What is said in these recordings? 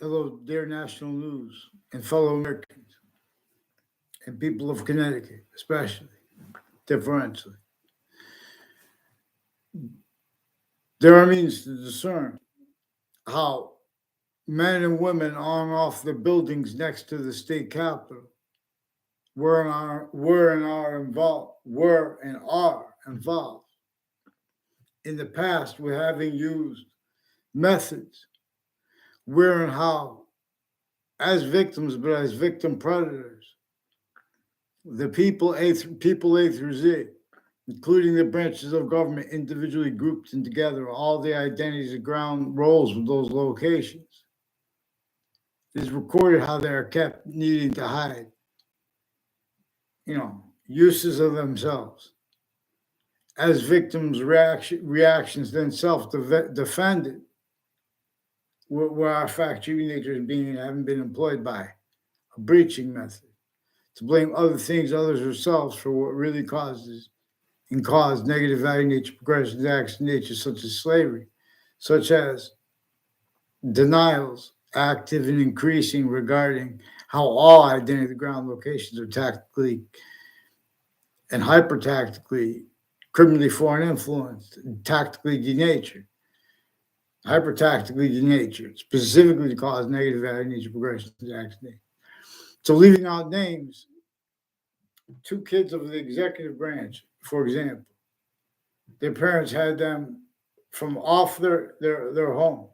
Hello, dear national news and fellow Americans and people of Connecticut, especially differentially. There are means to discern how men and women on and off the buildings next to the state capitol were and are involved in the past with having used methods where and how as victims, but as victim predators, the people A through Z, including the branches of government individually grouped and together, all the identities and ground roles of those locations. It is recorded how they are kept needing to hide, uses of themselves. As victims' reactions then self defended, where our fact treating nature is being haven't been employed by a breaching method to blame other things, others, ourselves for what really caused negative value nature progressions, acts of nature such as slavery, such as denials, active and increasing regarding how all identity ground locations are tactically and hyper-tactically, criminally foreign influenced, and tactically denatured, hyper-tactically denatured, specifically to cause negative value nature progressions, acts of nature. So leaving out names, two kids of the executive branch, for example, their parents had them from off their home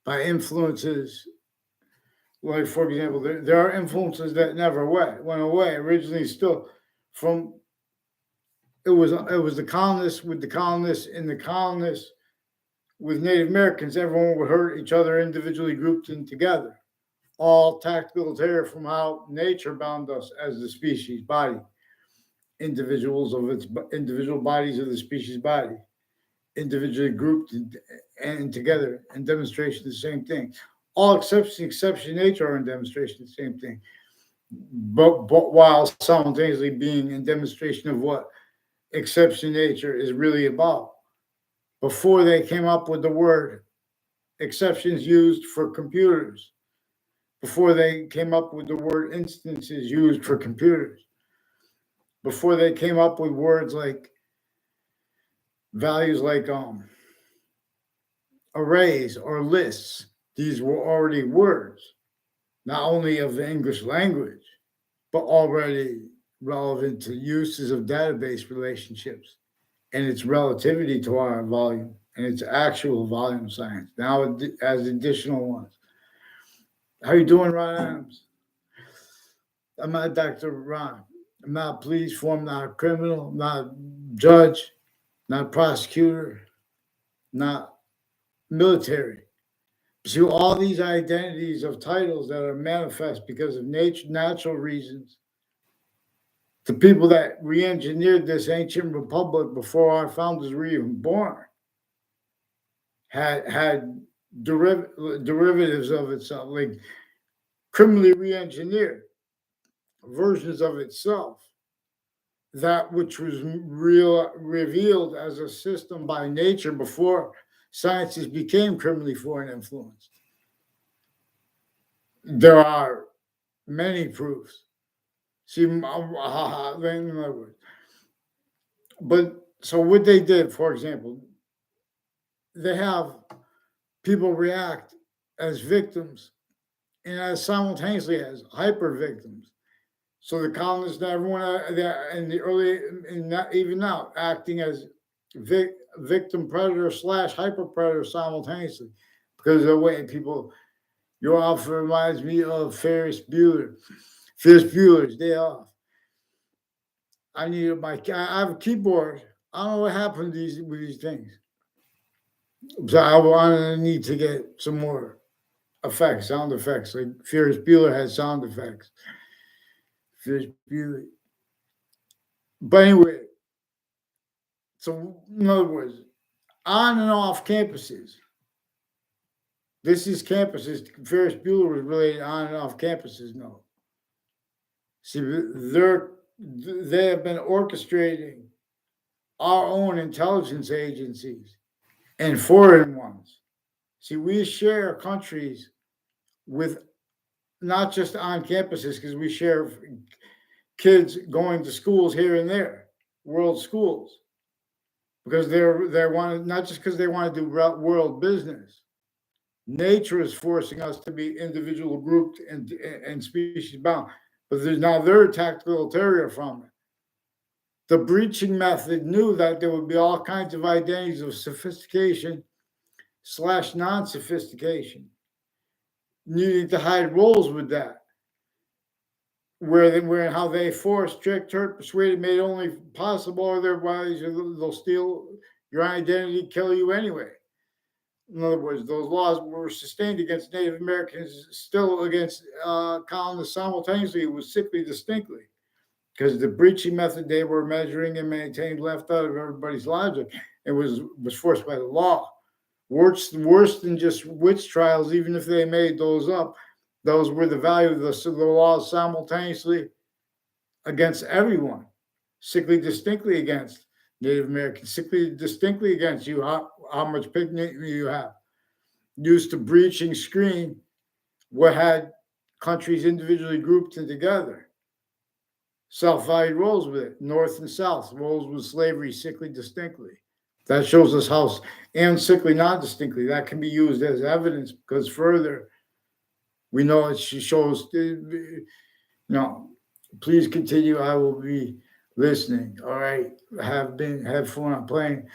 by influences. Like, for example, there are influences that never went away. Originally, still from it was the colonists with the colonists and the colonists with Native Americans. Everyone would hurt each other individually, grouped in together. All tactical terror from how nature bound us as the species body, individuals of its individual bodies of the species body, individually grouped and together in demonstration of the same thing. All exception nature are in demonstration of the same thing, but while simultaneously being in demonstration of what exception nature is really about. Before they came up with the word exceptions used for computers, before they came up with the word instances used for computers, before they came up with words like values like arrays or lists, these were already words, not only of the English language, but already relevant to uses of database relationships and its relativity to our volume and its actual volume science. Now as additional ones. How you doing, Ron Adams? I'm not Dr. Ron. I'm not a police form, not a criminal, not a judge, not a prosecutor, not military. See, all these identities of titles that are manifest because of natural reasons. The people that re-engineered this ancient republic before our founders were even born had derivatives of itself, like criminally re-engineered versions of itself. That which was revealed as a system by nature before sciences became criminally foreign influenced. There are many proofs. See, in other words, but so what they did, for example, they have people react as victims and as simultaneously as hyper victims. So the colonists and everyone in the early, and not even now, acting as victim predator / hyper predator simultaneously, because of the way people. Your outfit reminds me of Ferris Bueller. Ferris Bueller's Day Off. I have a keyboard. I don't know what happened to with these things. So I need to get some more effects, sound effects. Like Ferris Bueller has sound effects. Ferris Bueller. But anyway, so in other words, on and off campuses. This is campuses. Ferris Bueller was related on and off campuses. No. See, they have been orchestrating our own intelligence agencies and foreign ones. See, we share countries with not just on campuses, because we share kids going to schools here and there, world schools, because they want, not just because they want to do world business. Nature is forcing us to be individual grouped and species bound, but there's now their tactical ulterior from it. The breaching method knew that there would be all kinds of identities of sophistication / non-sophistication, needing to hide roles with that, where how they forced, tricked, hurt, persuaded, made only possible, otherwise they'll steal your identity, kill you anyway. In other words, those laws were sustained against Native Americans, still against colonists simultaneously. It was sickly distinctly, because the breaching method they were measuring and maintained left out of everybody's logic. It was forced by the law. Worse than just witch trials, even if they made those up, those were the value of the laws simultaneously against everyone, sickly distinctly against Native Americans, sickly distinctly against you, how much pigment you have. Used to breaching screen what had countries individually grouped and together. Self-valued roles with it, North and South, roles with slavery, sickly distinctly. That shows us how, and sickly not distinctly, that can be used as evidence, because further, we know it shows, please continue, I will be listening. All right, have fun, I'm playing.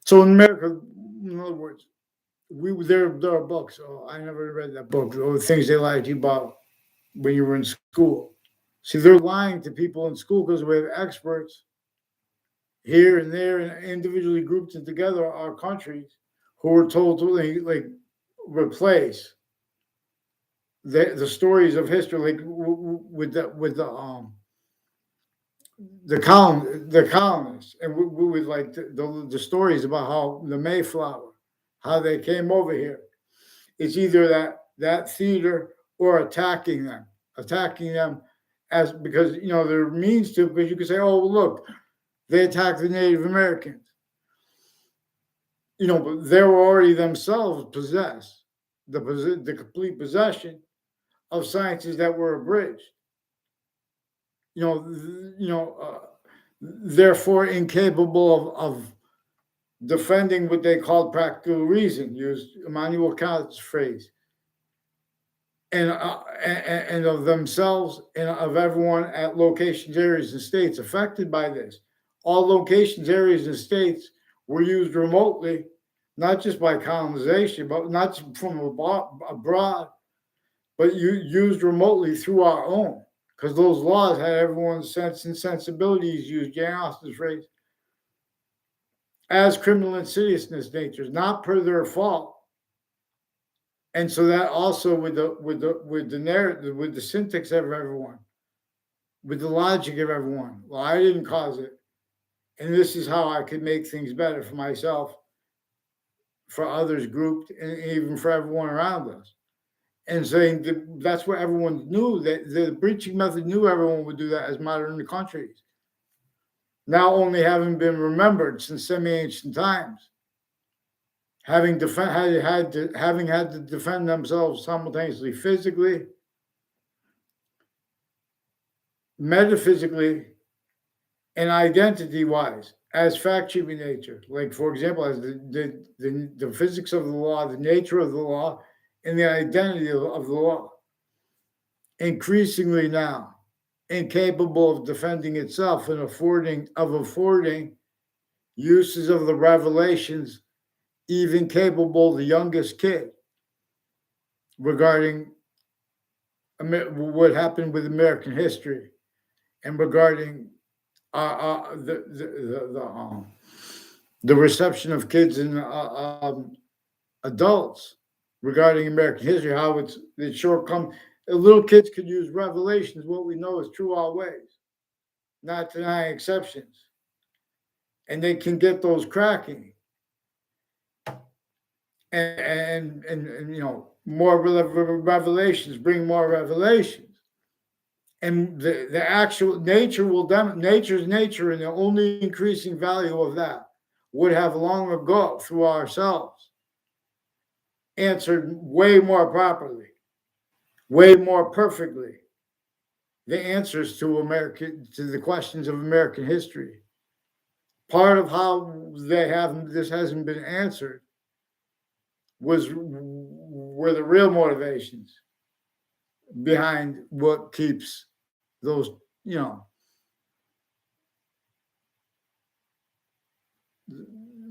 So in America, in other words, there are books. Oh, I never read that book. Or things they lied to you about when you were in school. See, they're lying to people in school because we have experts here and there and individually grouped and together our countries who were told to like replace the stories of history, like with the colonists, and with like the stories about how the Mayflower, how they came over here. It's either that theater or attacking them as, because there are means to, because you could say, oh look, they attacked the Native Americans, but they were already themselves possessed the complete possession of sciences that were abridged. Therefore incapable of defending what they called practical reason, used Immanuel Kant's phrase, and of themselves and of everyone at locations, areas, and states affected by this. All locations, areas, and states were used remotely, not just by colonization, but not from abroad, but used remotely through our own, because those laws had everyone's sense and sensibilities, used Jane Austen's phrase, as criminal insidiousness natures, not per their fault. And so that also with the narrative, with the syntax of everyone, with the logic of everyone. Well, I didn't cause it, and this is how I could make things better for myself, for others grouped, and even for everyone around us. And saying that's what everyone knew, that the breaching method knew everyone would do that as modern countries, now only having been remembered since semi-ancient times, having had to defend themselves simultaneously, physically, metaphysically, and identity-wise, as fact-sheeping nature. Like, for example, as the physics of the law, the nature of the law, and the identity of the law. Increasingly now, incapable of defending itself and affording uses of the revelations, even capable the youngest kid, regarding what happened with American history, and regarding the reception of kids and adults regarding American history, how it's shortcoming. Little kids could use revelations. What we know is true always, not denying exceptions, and they can get those cracking. And more revelations bring more revelations, and the actual nature nature's nature, and the only increasing value of that would have long ago through ourselves answered way more properly, way more perfectly the answers to the questions of American history. Part of how this hasn't been answered were the real motivations behind what keeps those,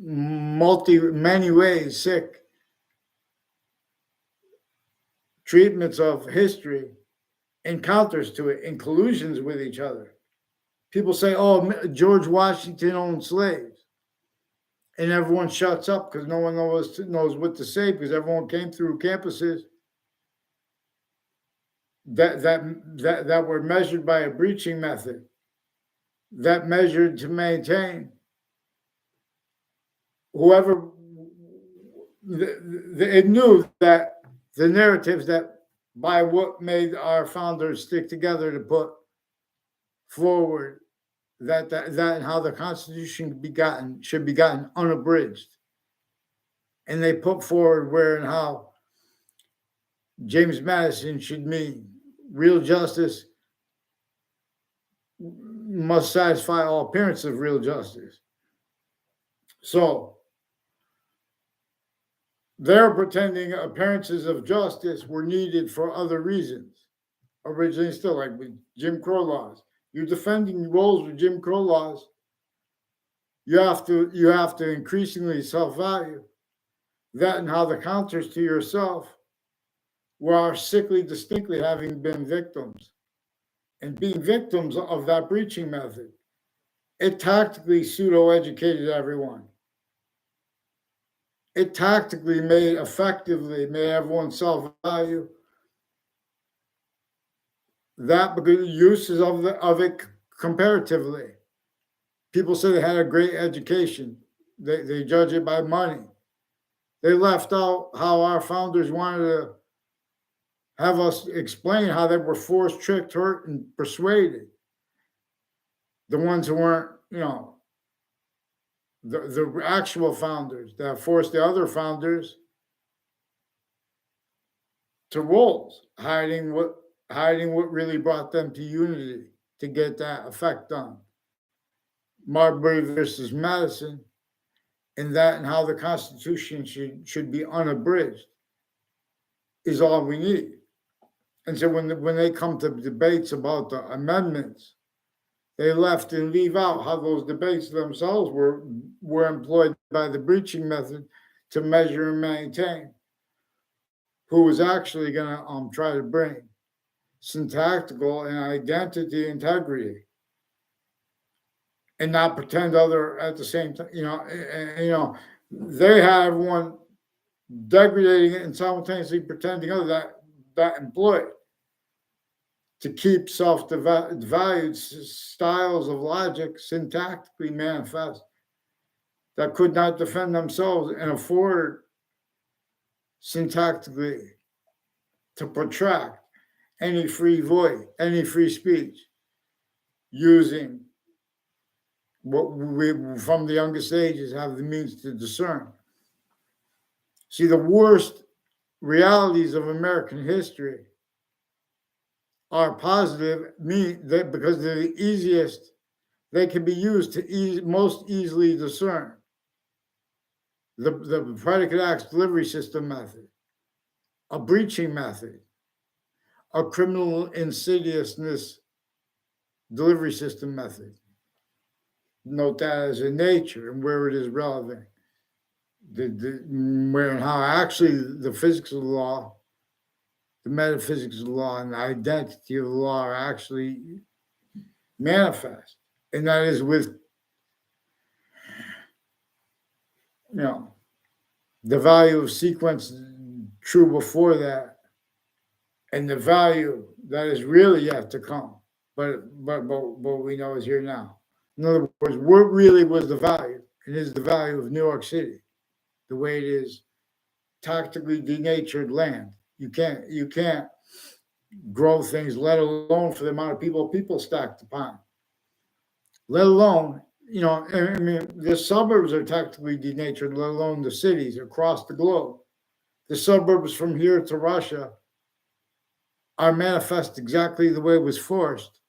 many ways sick treatments of history, encounters to it, and collusions with each other. People say, "Oh, George Washington owned slaves," and everyone shuts up because no one knows what to say because everyone came through campuses that were measured by a breaching method, that measured to maintain whoever. It knew that the narratives that by what made our founders stick together to put forward that and how the Constitution should be gotten unabridged, and they put forward where and how James Madison should mean real justice must satisfy all appearance of real justice. So they're pretending appearances of justice were needed for other reasons. Originally, still like with Jim Crow laws, you're defending roles with Jim Crow laws. You have to increasingly self-value that and how the counters to yourself were sickly distinctly having been victims and being victims of that breaching method. It tactically pseudo-educated everyone. It tactically made everyone self-value that because uses of it comparatively. People say they had a great education. They judge it by money. They left out how our founders wanted to have us explain how they were forced, tricked, hurt, and persuaded. The ones who weren't, the actual founders that forced the other founders to roles, hiding what really brought them to unity to get that effect done. Marbury versus Madison, and that and how the Constitution should be unabridged is all we need. And so when they come to debates about the amendments, they left and leave out how those debates themselves were employed by the breaching method to measure and maintain who was actually going to try to bring syntactical and identity integrity and not pretend other at the same time. They have everyone degrading it and simultaneously pretending other that employed to keep self-valued styles of logic syntactically manifest that could not defend themselves and afford syntactically to protract any free voice, any free speech, using what we from the youngest ages have the means to discern. See, the worst realities of American history are positive, because they're the easiest, they can be used to most easily discern. The predicate acts delivery system method, a breaching method, a criminal insidiousness delivery system method. Note that as a nature and where it is relevant. Where and how actually the physics of the law, the metaphysics of the law, and the identity of the law are actually manifest. And that is with, the value of sequence true before that, and the value that is really yet to come. But we know is here now. In other words, what really was the value? It is the value of New York City, the way it is tactically denatured land. You can't grow things, let alone for the amount of people stacked upon. Let alone, the suburbs are tactically denatured, let alone the cities across the globe. The suburbs from here to Russia are manifest exactly the way it was forced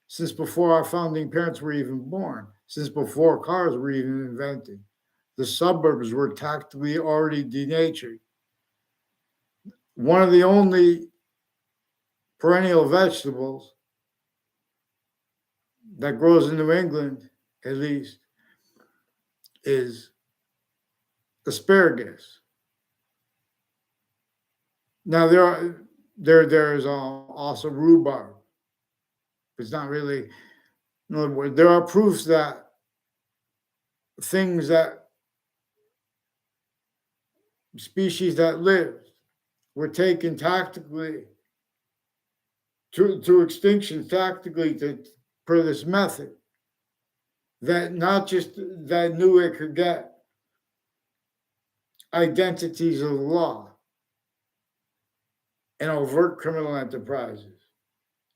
since before our founding parents were even born, since before cars were even invented. The suburbs were tactically already denatured. One of the only perennial vegetables that grows in New England, at least, is asparagus. Now there's also rhubarb. It's not really. In other words, there are proofs that things that species that lived were taken tactically to extinction tactically to per this method that not just that knew it could get identities of the law and overt criminal enterprises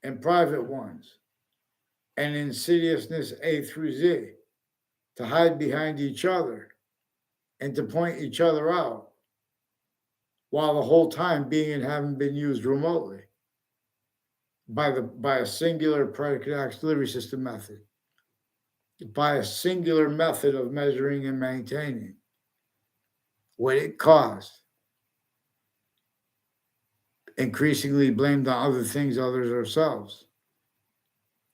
and private ones and insidiousness A through Z to hide behind each other and to point each other out while the whole time being and having been used remotely by a singular predicate axe delivery system method, by a singular method of measuring and maintaining what it caused, increasingly blamed on other things, others ourselves.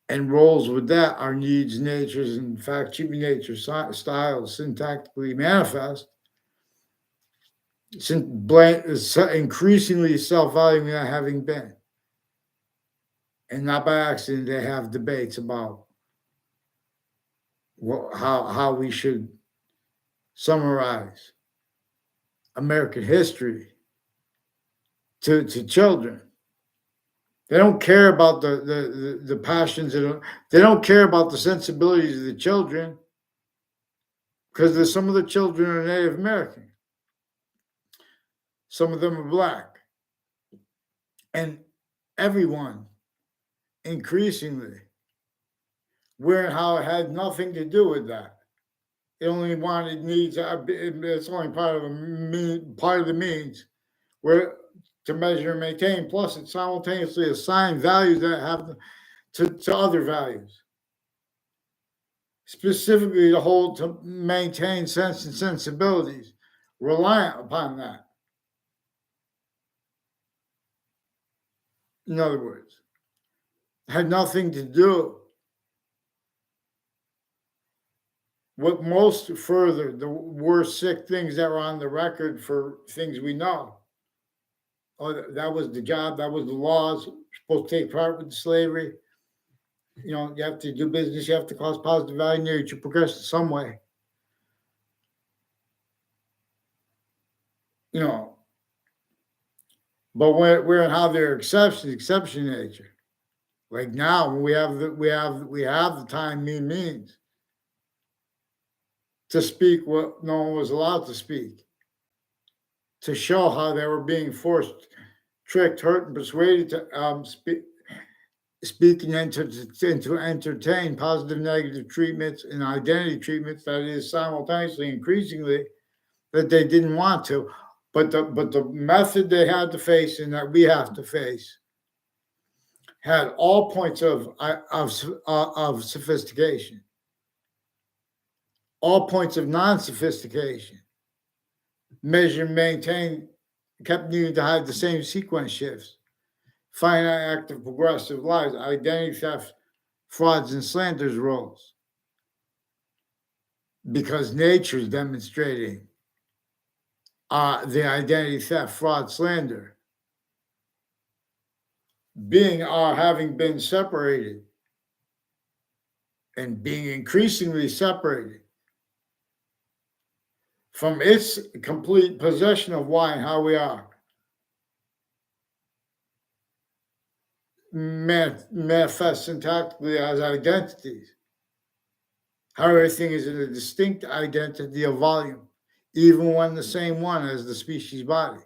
And roles with that are needs, natures, and in fact, human nature styles syntactically manifest, increasingly self-valuing that having been. And not by accident, they have debates about how we should summarize American history to children. They don't care about the passions. They don't care about the sensibilities of the children because some of the children are Native American. Some of them are Black. And everyone, increasingly, where how it had nothing to do with that. It only wanted needs. It's only part of the means where to measure and maintain. Plus, it simultaneously assigns values that have to other values, specifically to maintain sense and sensibilities reliant upon that. In other words, it had nothing to do with most further the worst sick things that were on the record for things we know. Oh, that was the job, that was the laws, supposed to take part with slavery. You know, you have to do business, you have to cause positive value, to progress in some way. You know, but where and how they're exception nature. Like now, we have the time means to speak what no one was allowed to speak, to show how they were being forced, tricked, hurt, and persuaded to speaking and to entertain positive negative treatments and identity treatments, that is simultaneously increasingly that they didn't want to, but the method they had to face and that we have to face had all points of sophistication, all points of non-sophistication, measure, maintain, kept needing to hide the same sequence shifts, finite active progressive lies, identity theft, frauds, and slanders roles. Because nature's demonstrating the identity theft, fraud, slander, being having been separated and being increasingly separated from its complete possession of why and how we are. Manifests syntactically as identities. How everything is in a distinct identity of volume, even when the same one as the species body.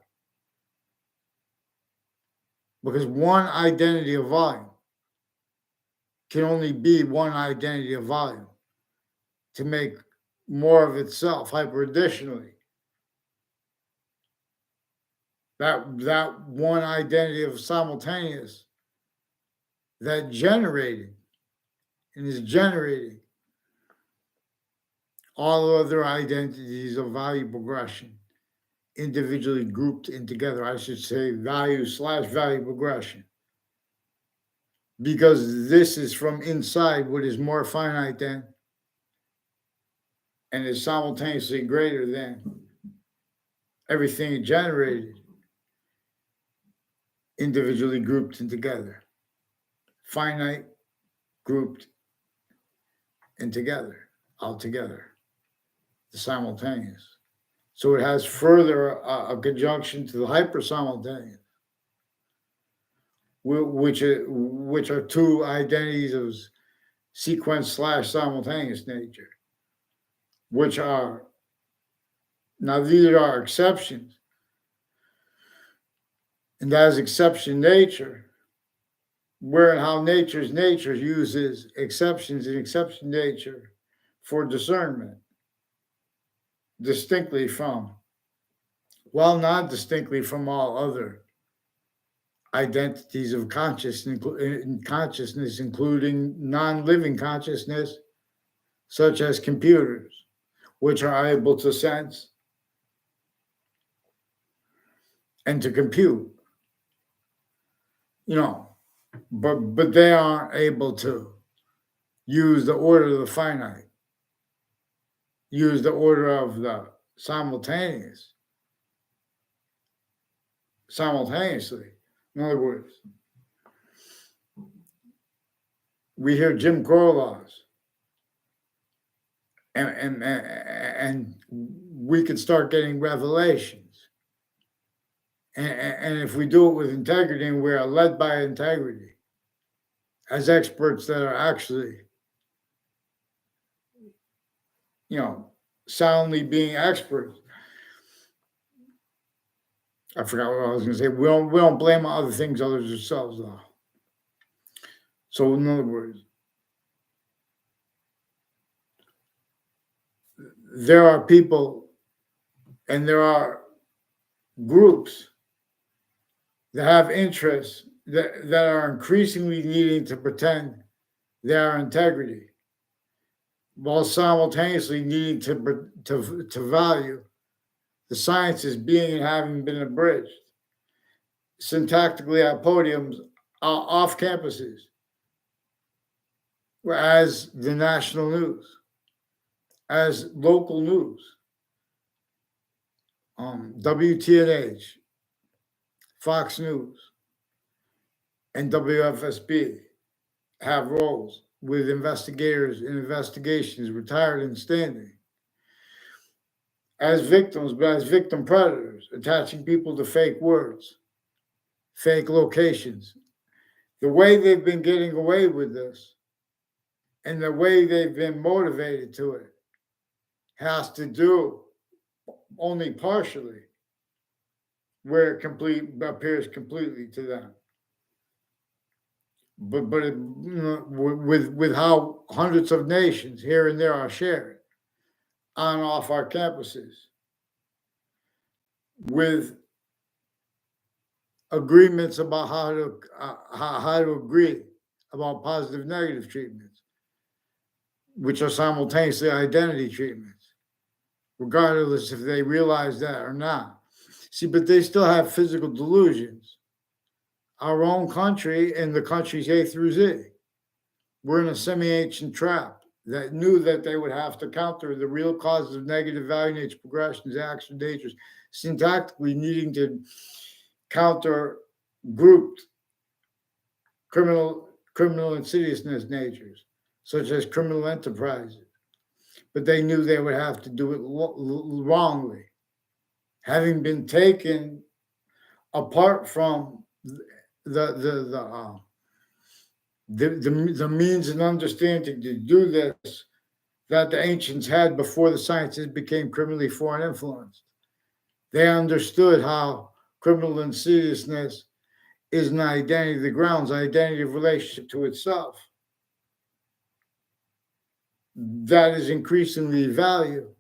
Because one identity of volume can only be one identity of volume to make more of itself hyper additionally. that one identity of simultaneous that generated and is generating all other identities of value progression, individually grouped in together. I should say value/value progression, because this is from inside what is more finite than and is simultaneously greater than everything it generated, individually grouped and together. Finite, grouped, and together, all together, the simultaneous. So it has further a conjunction to the hypersimultaneous, which are two identities of sequence/simultaneous nature, which are, now these are exceptions, and that is exception nature, where and how nature uses exceptions in exception nature for discernment, distinctly from, while not distinctly from all other identities of consciousness, including non-living consciousness, such as computers, which are able to sense and to compute, but they aren't able to use the order of the finite, use the order of the simultaneously. In other words, we hear Jim Crow laws, and we can start getting revelations. And if we do it with integrity and we are led by integrity, as experts that are actually, soundly being experts, I forgot what I was going to say. We don't blame other things other than ourselves, though. So in other words, there are people and there are groups that have interests that are increasingly needing to pretend their integrity, while simultaneously needing to value the sciences being and having been abridged syntactically at podiums off campuses, as the national news, as local news, WTNH, Fox News, and WFSB have roles with investigators in investigations, retired and standing, as victims, but as victim predators, attaching people to fake words, fake locations. The way they've been getting away with this and the way they've been motivated to it has to do only partially where it appears completely to them. But with how hundreds of nations here and there are shared on and off our campuses, with agreements about how to agree about positive negative treatments, which are simultaneously identity treatments, regardless if they realize that or not. See, but they still have physical delusions. Our own country and the countries A through Z were in a semi-ancient trap that knew that they would have to counter the real causes of negative value nature progressions, acts, or natures, syntactically needing to counter grouped criminal insidiousness natures, such as criminal enterprises. But they knew they would have to do it wrongly, having been taken apart from the means and understanding to do this that the ancients had before the sciences became criminally foreign influenced. They understood how criminal insidiousness is an identity, the ground's identity of relationship to itself. That is increasingly valued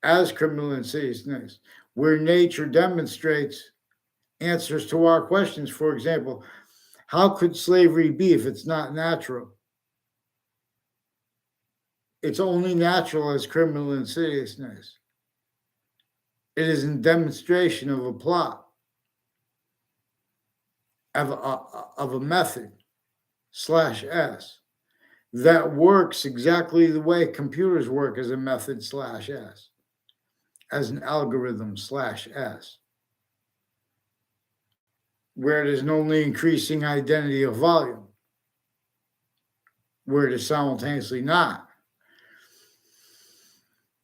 as criminal insidiousness, where nature demonstrates answers to our questions. For example, how could slavery be if it's not natural? It's only natural as criminal insidiousness. It is in demonstration of a plot, of a method slash S that works exactly the way computers work as a method slash S, as an algorithm slash S, where it is an only increasing identity of volume, where it is simultaneously not.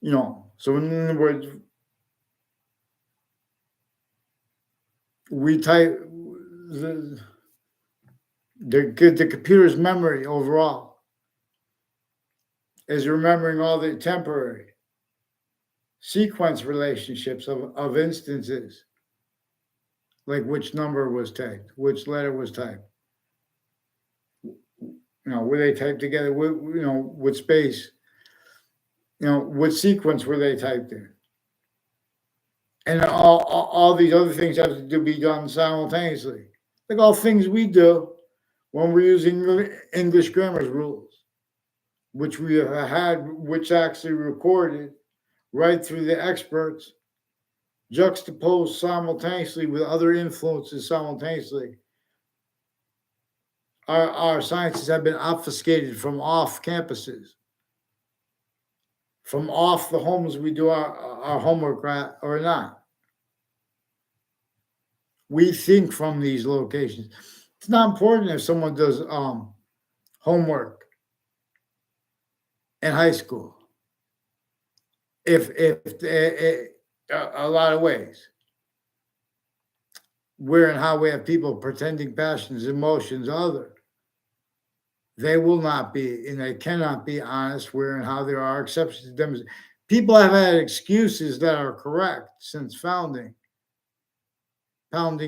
So in other words, we type the computer's memory overall is remembering all the temporary sequence relationships of instances, like which number was typed, which letter was typed, were they typed together, with space, what sequence were they typed in, and all these other things have to be done simultaneously, like all things we do when we're using English grammar's rules, which we have had, which actually recorded right through the experts, juxtaposed simultaneously with other influences simultaneously. Our sciences have been obfuscated from off campuses, from off the homes we do our homework at or not. We think from these locations. It's not important if someone does homework in high school. If a lot of ways, where and how we have people pretending passions, emotions, other, they will not be, and they cannot be honest. Where and how there are exceptions to them. People have had excuses that are correct since pounding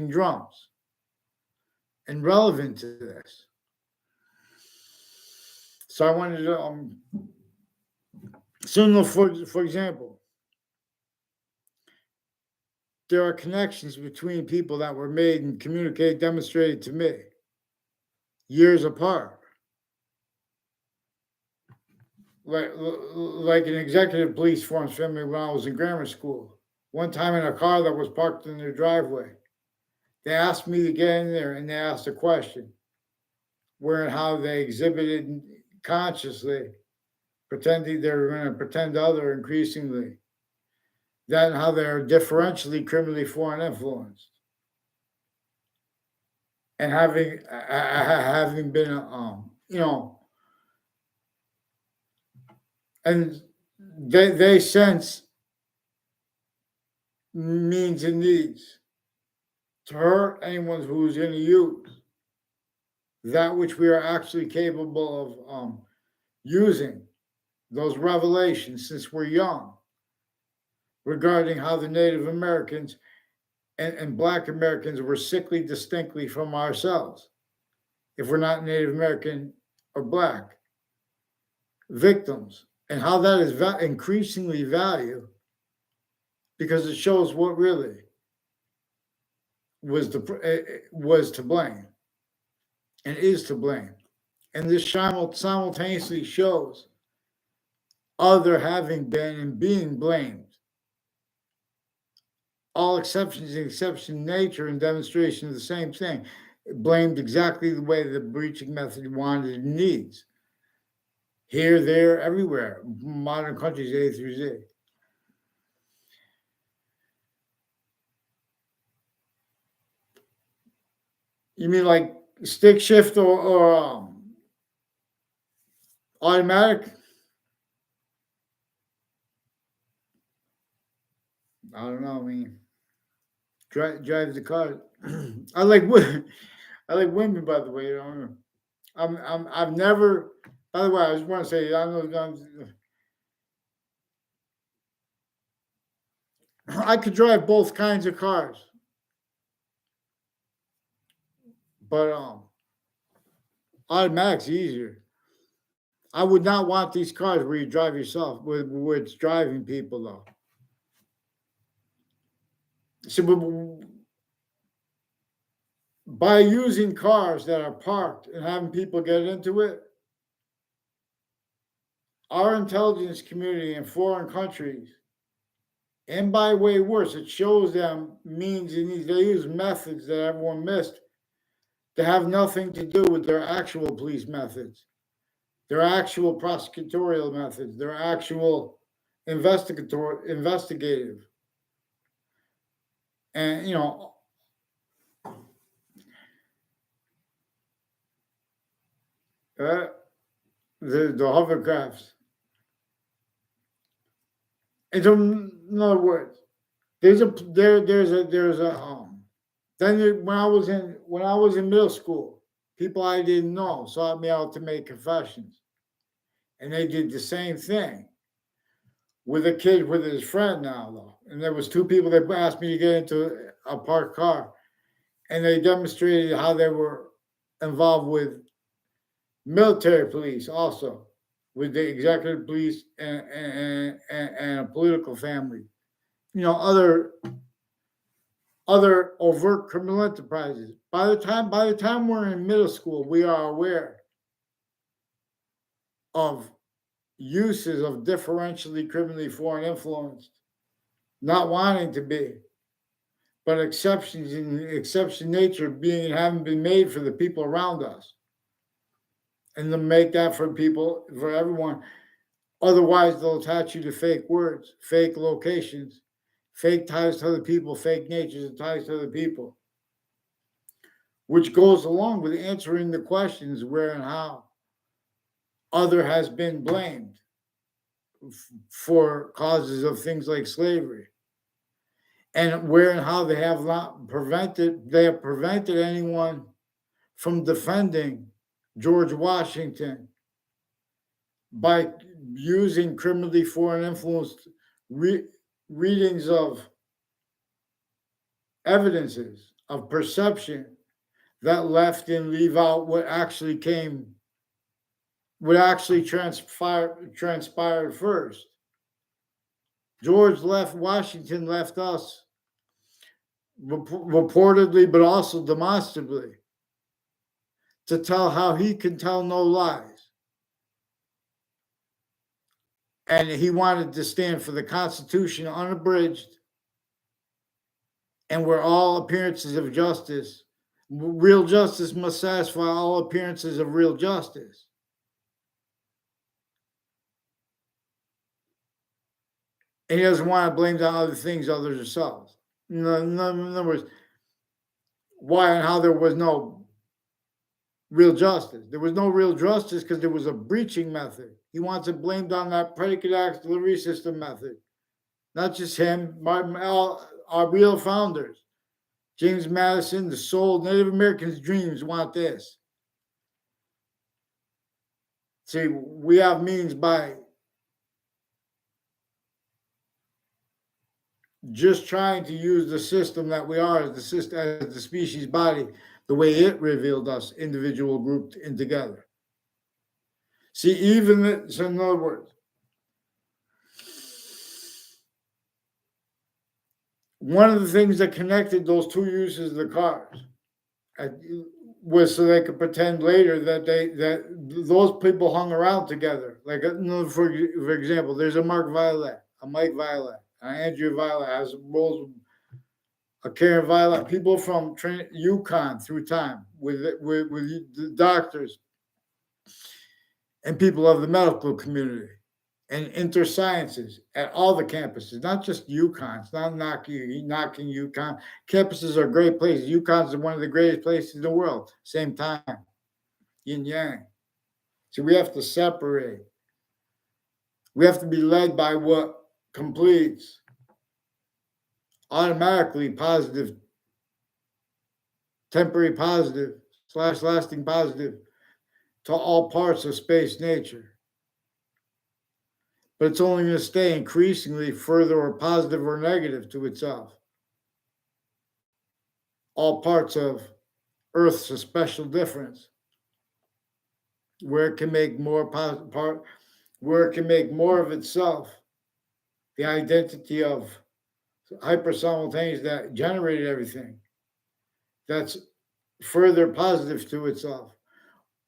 drums, and relevant to this. So I wanted to, for example, there are connections between people that were made and communicated, demonstrated to me years apart. Like an executive police forms family when I was in grammar school. One time in a car that was parked in their driveway, they asked me to get in there and they asked a question where and how they exhibited consciously, pretending they were going to pretend other increasingly, that and how they are differentially criminally foreign influenced. And having been, and they sense means and needs to hurt anyone who's going to use that which we are actually capable of using, those revelations since we're young, regarding how the Native Americans and Black Americans were sickly distinctly from ourselves, if we're not Native American or Black victims, and how that is increasingly valued because it shows what really was to blame and is to blame. And this simultaneously shows other having been and being blamed. All exceptions in exception nature and demonstration of the same thing, blamed exactly the way the breaching method wanted and needs. Here, there, everywhere, modern countries A through Z. You mean like stick shift or automatic? I don't know. I mean, drive the car. I like women, by the way. I've never. By the way, I just want to say I could drive both kinds of cars, but automatic's easier. I would not want these cars where you drive yourself, where it's driving people though. So by using cars that are parked and having people get into it, our intelligence community in foreign countries, and by way worse, it shows them means and they use methods that everyone missed to have nothing to do with their actual police methods, their actual prosecutorial methods, their actual investigative. And uh, the hovercrafts. In other words, there's a then when I was in middle school, people I didn't know sought me out to make confessions, and they did the same thing with a kid with his friend now though, and there was two people that asked me to get into a parked car, and they demonstrated how they were involved with military police also, with the executive police and a political family, other overt criminal enterprises. By the time we're in middle school, we are aware of uses of differentially criminally foreign influenced, not wanting to be, but exceptions in exception nature being haven't been made for the people around us. And to make that for everyone. Otherwise they'll attach you to fake words, fake locations, fake ties to other people, fake natures and ties to other people, which goes along with answering the questions where and how other has been blamed for causes of things like slavery, and where and how they have prevented anyone from defending George Washington by using criminally foreign influenced readings of evidences of perception that left and leave out what actually transpired first. Washington left us reportedly, but also demonstrably, to tell how he can tell no lies. And he wanted to stand for the Constitution unabridged, and where all appearances of justice, real justice must satisfy all appearances of real justice. And he doesn't want to blame it on other things other than themselves. In other words, why and how there was no real justice. There was no real justice because there was a breaching method. He wants it blamed on that predicate acts delivery system method. Not just him, our real founders. James Madison, the soul, Native Americans' dreams want this. See, we have means by just trying to use the system that we are as the species body, the way it revealed us, individual, grouped, and together. See, so in other words, one of the things that connected those two uses of the cars was so they could pretend later that those people hung around together. Like, for example, there's a Mike Violet, Andrew Violet has roles. A Karen Violet, people from Yukon through time with the doctors and people of the medical community and intersciences at all the campuses, not just Yukon. It's not knocking Yukon. Campuses are great places. Yukon's one of the greatest places in the world. Same time, yin yang. So we have to separate. We have to be led by what completes automatically positive, temporary positive / lasting positive to all parts of space nature. But it's only going to stay increasingly further or positive or negative to itself. All parts of Earth's a special difference, where it can make more where it can make more of itself the identity of hyper simultaneous that generated everything. That's further positive to itself,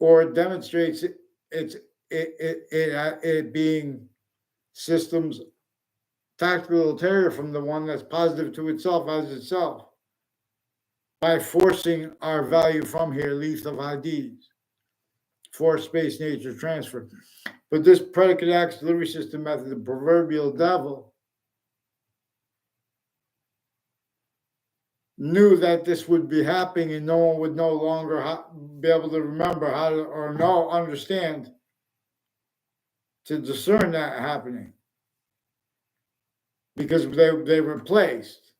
or it demonstrates it being systems tactical ulterior from the one that's positive to itself as itself by forcing our value from here, lethal IDs, force space nature transfer. But this predicate acts delivery system method, the proverbial devil, knew that this would be happening and no one would no longer be able to remember how to or know, understand to discern that happening because they replaced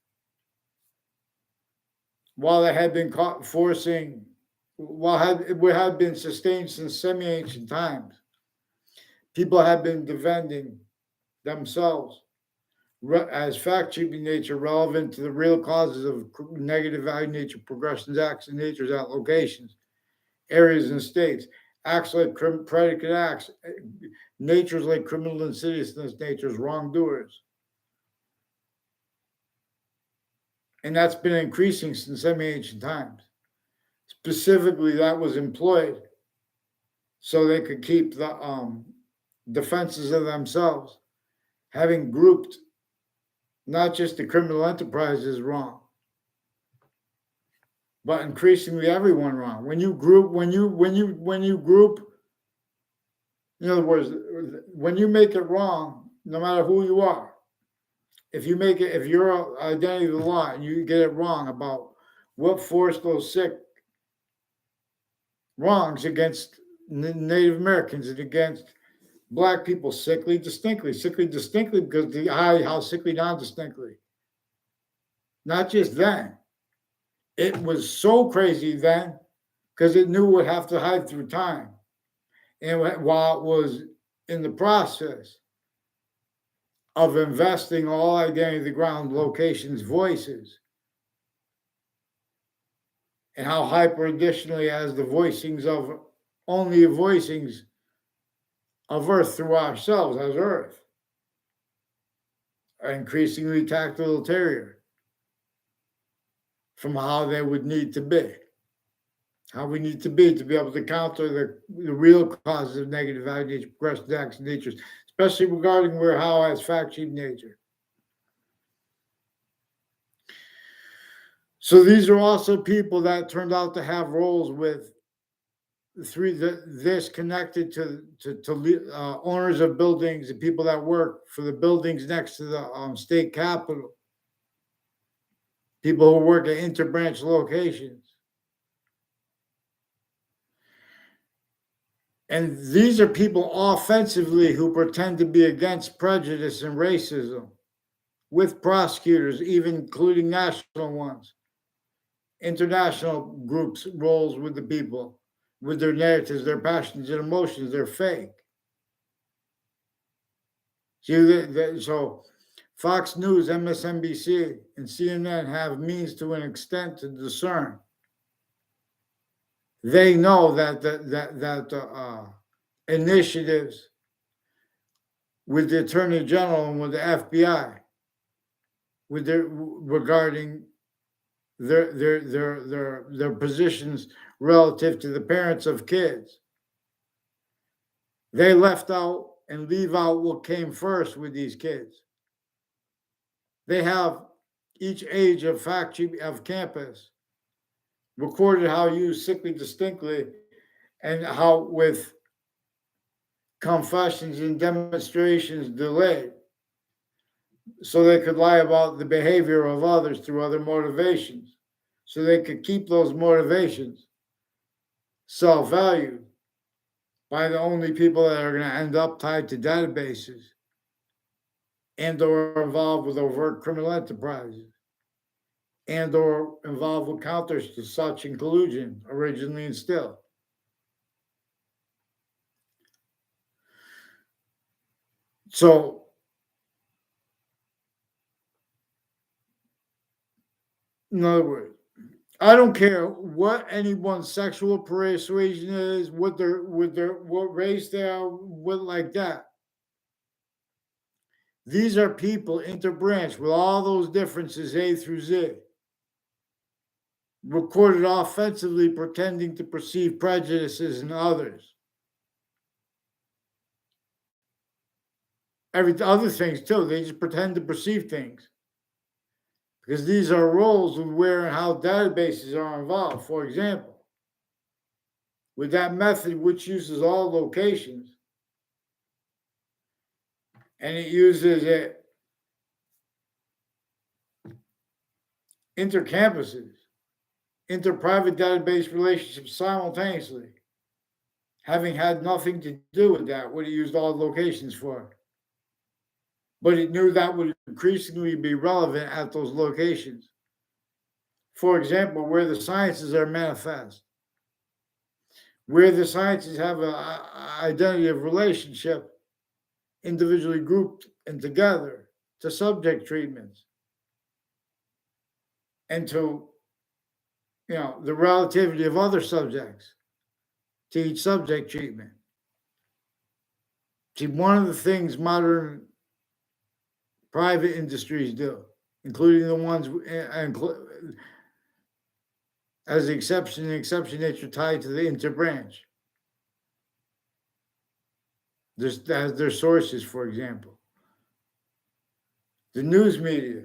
while it had been caught forcing, while it had been sustained since semi-ancient times. People have been defending themselves as fact-cheaping nature relevant to the real causes of negative value nature progressions, acts, and natures at locations, areas, and states. Acts like predicate acts, natures like criminal insidiousness, natures wrongdoers. And that's been increasing since semi-ancient times. Specifically, that was employed so they could keep the defenses of themselves, having grouped not just the criminal enterprises wrong, but increasingly everyone wrong. When you group, in other words, when you make it wrong, no matter who you are, if you're identity of the law and you get it wrong about what forced those sick wrongs against Native Americans and against Black people, sickly distinctly because how sickly non-distinctly. Not just then. It was so crazy then because it knew it would have to hide through time. And while it was in the process of investing all identity of the ground locations, voices, and how hyper additionally as the voicings of only voicings of Earth through ourselves as Earth are increasingly tactile ulterior from how they would need to be. How we need to be able to counter the real causes of negative value nature, progressive acts and natures, especially regarding where how as fact sheet nature. So these are also people that turned out to have roles with this connected to owners of buildings and people that work for the buildings next to the state capitol, people who work at interbranch locations. And these are people offensively who pretend to be against prejudice and racism with prosecutors, even including national ones, international groups, roles with the people, with their narratives, their passions and emotions. They're fake. So Fox News, MSNBC, and CNN have means to an extent to discern. They know that initiatives with the Attorney General and with the FBI, regarding their positions relative to the parents of kids, they left out and leave out what came first with these kids. They have each age of fact sheet of campus recorded how used sickly distinctly and how with confessions and demonstrations delayed so they could lie about the behavior of others through other motivations so they could keep those motivations self-valued by the only people that are going to end up tied to databases and or involved with overt criminal enterprises and or involved with counters to such in collusion originally and still. So in other words, I don't care what anyone's sexual persuasion is, what race they are, what like that. These are people interbranch with all those differences A through Z. recorded offensively, pretending to perceive prejudices in others. Every other things too, they just pretend to perceive things. Because these are roles of where and how databases are involved. For example, with that method, which uses all locations, and it uses it intercampuses, inter-private database relationships simultaneously, having had nothing to do with that, what it used all locations for. But it knew that would increasingly be relevant at those locations. For example, where the sciences are manifest, where the sciences have an identity of relationship, individually grouped and together to subject treatments and to the relativity of other subjects to each subject treatment. See, one of the things modern private industries do, including the ones as the exception nature tied to the interbranch. Their sources, for example. The news media,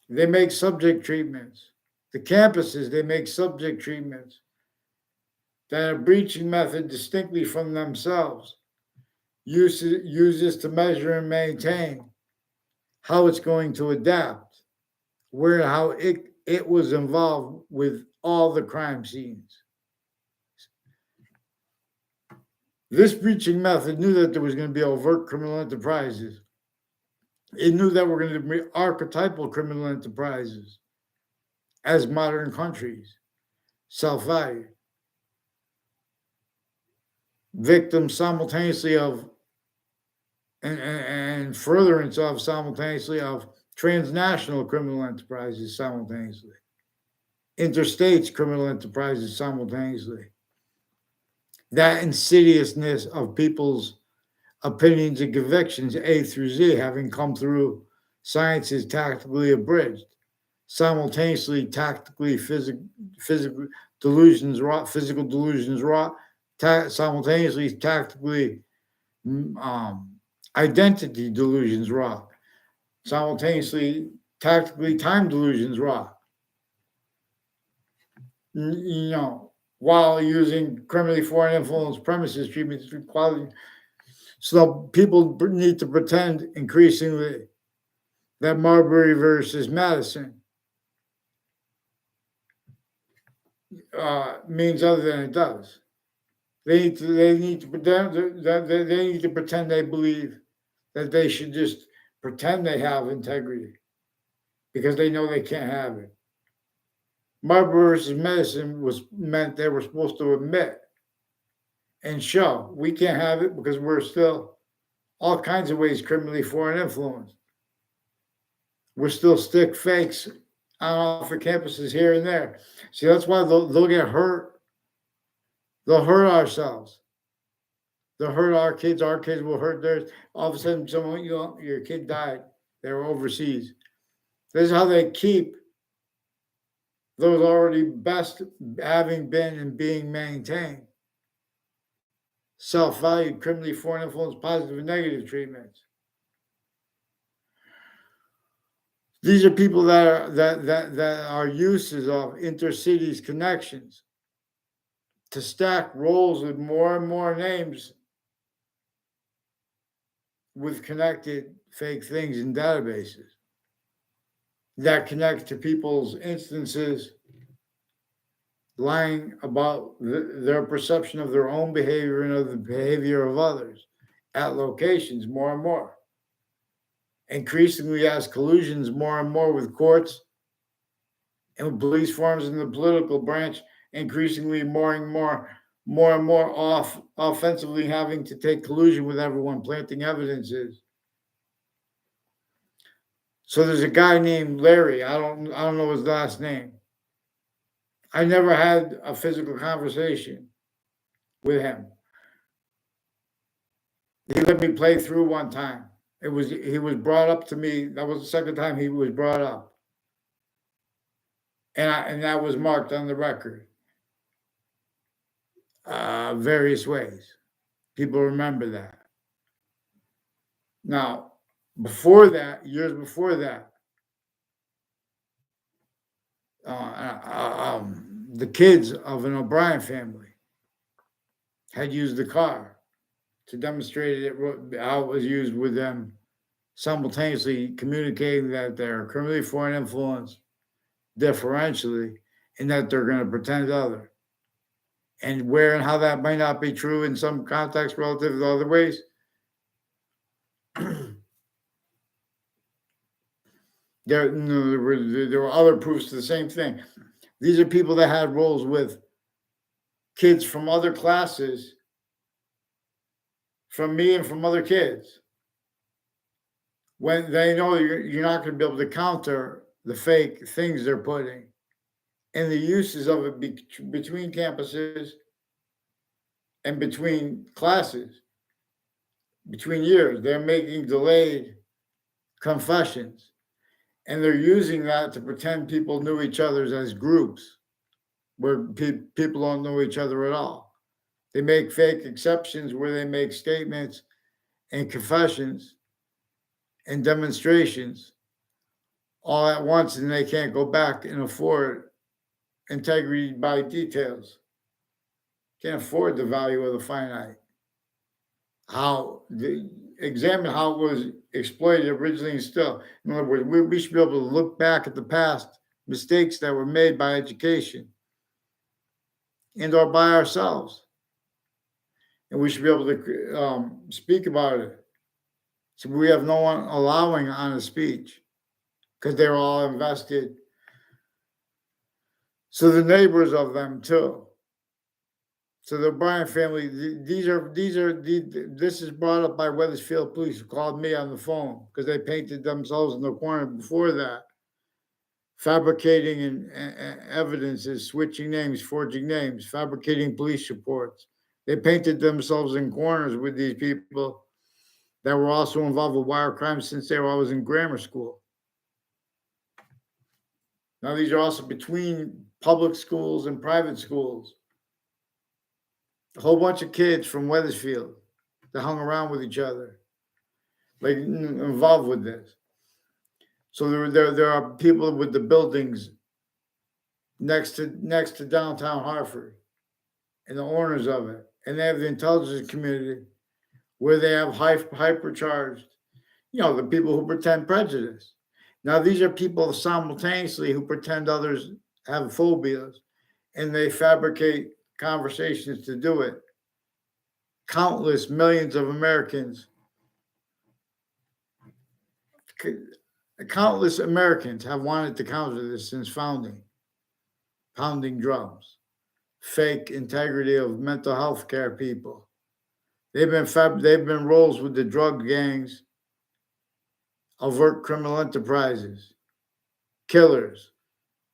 they make subject treatments. The campuses, they make subject treatments that a breaching method distinctly from themselves uses to measure and maintain how it's going to adapt, where how it was involved with all the crime scenes. This breaching method knew that there was going to be overt criminal enterprises. It knew that we're going to be archetypal criminal enterprises as modern countries, self-value, victims simultaneously of and furtherance of simultaneously of transnational criminal enterprises simultaneously, interstate criminal enterprises simultaneously. That insidiousness of people's opinions and convictions, A through Z, having come through sciences tactically abridged, simultaneously tactically physical delusions wrought, physical delusions wrought, simultaneously tactically identity delusions wrought, simultaneously tactically time delusions wrought. While using criminally foreign influence premises treatments quality. So people need to pretend increasingly that Marbury versus Madison means other than it does. They need to pretend that they need to pretend they believe that they should just pretend they have integrity because they know they can't have it. Marbury versus Madison meant they were supposed to admit and show we can't have it because we're still all kinds of ways criminally foreign influenced. We're still stick fakes on off the campuses here and there. See, that's why they'll get hurt. They'll hurt ourselves. They'll hurt our kids. Our kids will hurt theirs. All of a sudden, your kid died. They were overseas. This is how they keep those already best having been and being maintained. Self-valued, criminally foreign influence, positive and negative treatments. These are people that are uses of intercities connections to stack roles with more and more names with connected fake things in databases that connect to people's instances lying about their perception of their own behavior and of the behavior of others at locations more and more. Increasingly as collusions more and more with courts and with police forms in the political branch, increasingly more and more offensively having to take collusion with everyone, planting evidences. So there's a guy named Larry. I don't know his last name. I never had a physical conversation with him. He let me play through one time. He was brought up to me. That was the second time he was brought up. and that was marked on the record various ways. People remember that. Now, before that, years before that, the kids of an O'Brien family had used the car to demonstrate how it was used with them simultaneously communicating that they're criminally foreign influence differentially and that they're going to pretend other. And where and how that might not be true in some context relative to other ways. There were other proofs to the same thing. These are people that had roles with kids from other classes, from me and from other kids. When they know you're not going to be able to counter the fake things they're putting and the uses of it between campuses and between classes, between years. They're making delayed confessions. And they're using that to pretend people knew each other as groups where people don't know each other at all. They make fake exceptions where they make statements and confessions and demonstrations all at once, and they can't go back and afford integrity by details. Can't afford the value of the finite. Examine how it was exploited originally and still. In other words, we should be able to look back at the past mistakes that were made by education and or by ourselves. And we should be able to speak about it. So we have no one allowing honest speech because they're all invested. So the neighbors of them too. So the O'Brien family, this is brought up by Wethersfield police who called me on the phone because they painted themselves in the corner before that, fabricating and evidences, switching names, forging names, fabricating police reports. They painted themselves in corners with these people that were also involved with wire crimes since they were always in grammar school. Now these are also between public schools and private schools. A whole bunch of kids from Wethersfield that hung around with each other, like involved with this. So there are people with the buildings next to downtown Hartford and the owners of it, and they have the intelligence community where they have hypercharged, the people who pretend prejudice. Now these are people simultaneously who pretend others have phobias, and they fabricate conversations to do it. Countless millions of Americans have wanted to counter this since pounding drums, fake integrity of mental health care people. They've been roles with the drug gangs, overt criminal enterprises, killers,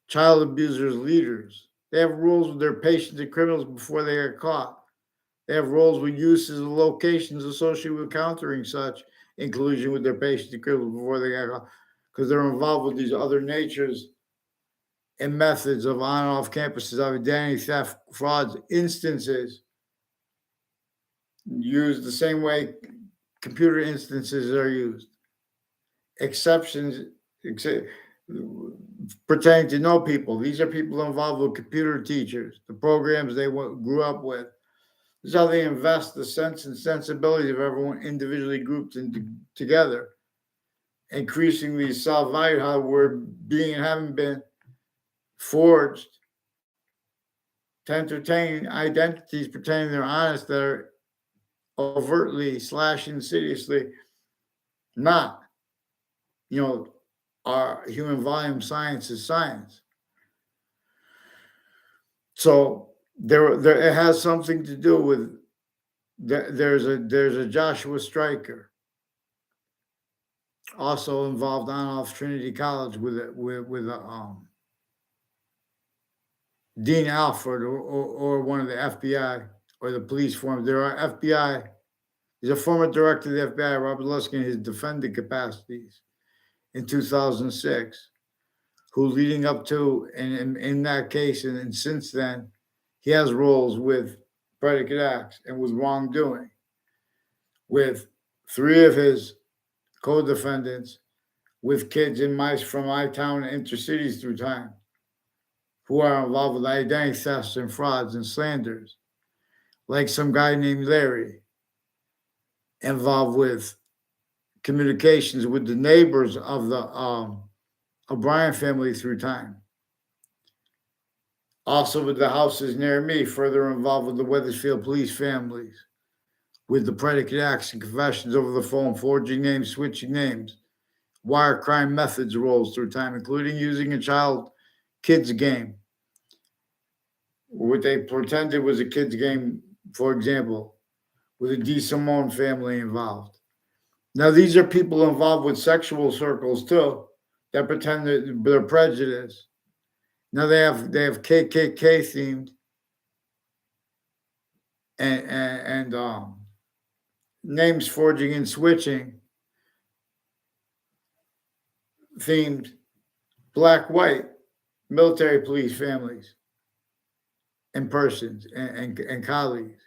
child abusers, leaders. They have roles with their patients and criminals before they get caught. They have roles with uses of locations associated with countering such in collusion with their patients and criminals before they get caught, because they're involved with these other natures and methods of on and off campuses of identity theft, frauds, instances used the same way computer instances are used. Exceptions pertaining to know people. These are people involved with computer teachers, the programs they grew up with. This is how they invest the sense and sensibility of everyone individually grouped together, increasingly self-value, how we're being and having been forged to entertain identities pretending they're honest that are overtly / insidiously not. Our human volume science is science. So there it has something to do with there's a Joshua Stryker also involved on off Trinity College with Dean Alford or one of the FBI or the police form. There are FBI. He's a former director of the FBI, Robert Luskin, in his defendant capacities in 2006. who leading up to, and in that case, and since then, he has roles with predicate acts and with wrongdoing, with three of his co-defendants, with kids in my from my town and intercities through time, who are involved with identity thefts and frauds and slanders, like some guy named Larry, involved with communications with the neighbors of the O'Brien family through time. Also with the houses near me, further involved with the Weathersfield police families, with the predicate acts and confessions over the phone, forging names, switching names, wire crime methods roles through time, including using a child kids game. What they pretended was a kids game, for example, with a D. Simone family involved. Now, these are people involved with sexual circles too that pretend that they're prejudiced. Now they have KKK themed and names forging and switching themed black white military police families and persons and colleagues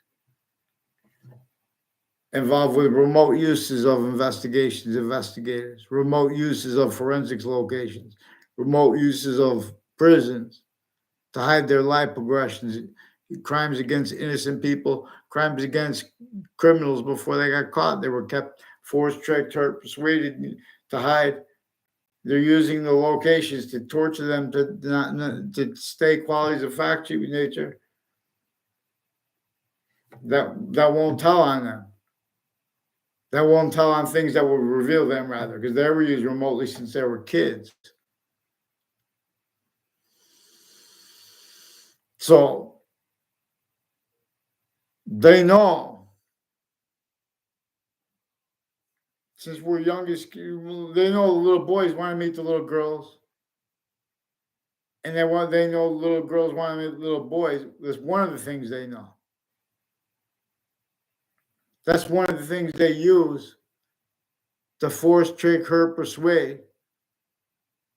involved with remote uses of investigators, remote uses of forensics locations, remote uses of prisons to hide their life progressions, crimes against innocent people, crimes against criminals before they got caught. They were kept forced, tricked, hurt, persuaded to hide. They're using the locations to torture them to stay qualities of fact cheap nature that won't tell on them. That won't tell on things that will reveal them, rather, because they were used remotely since they were kids. So they know, since we're youngest, they know the little boys want to meet the little girls, and they know little girls want to meet little boys. That's one of the things they know. That's one of the things they use to force, trick, hurt, persuade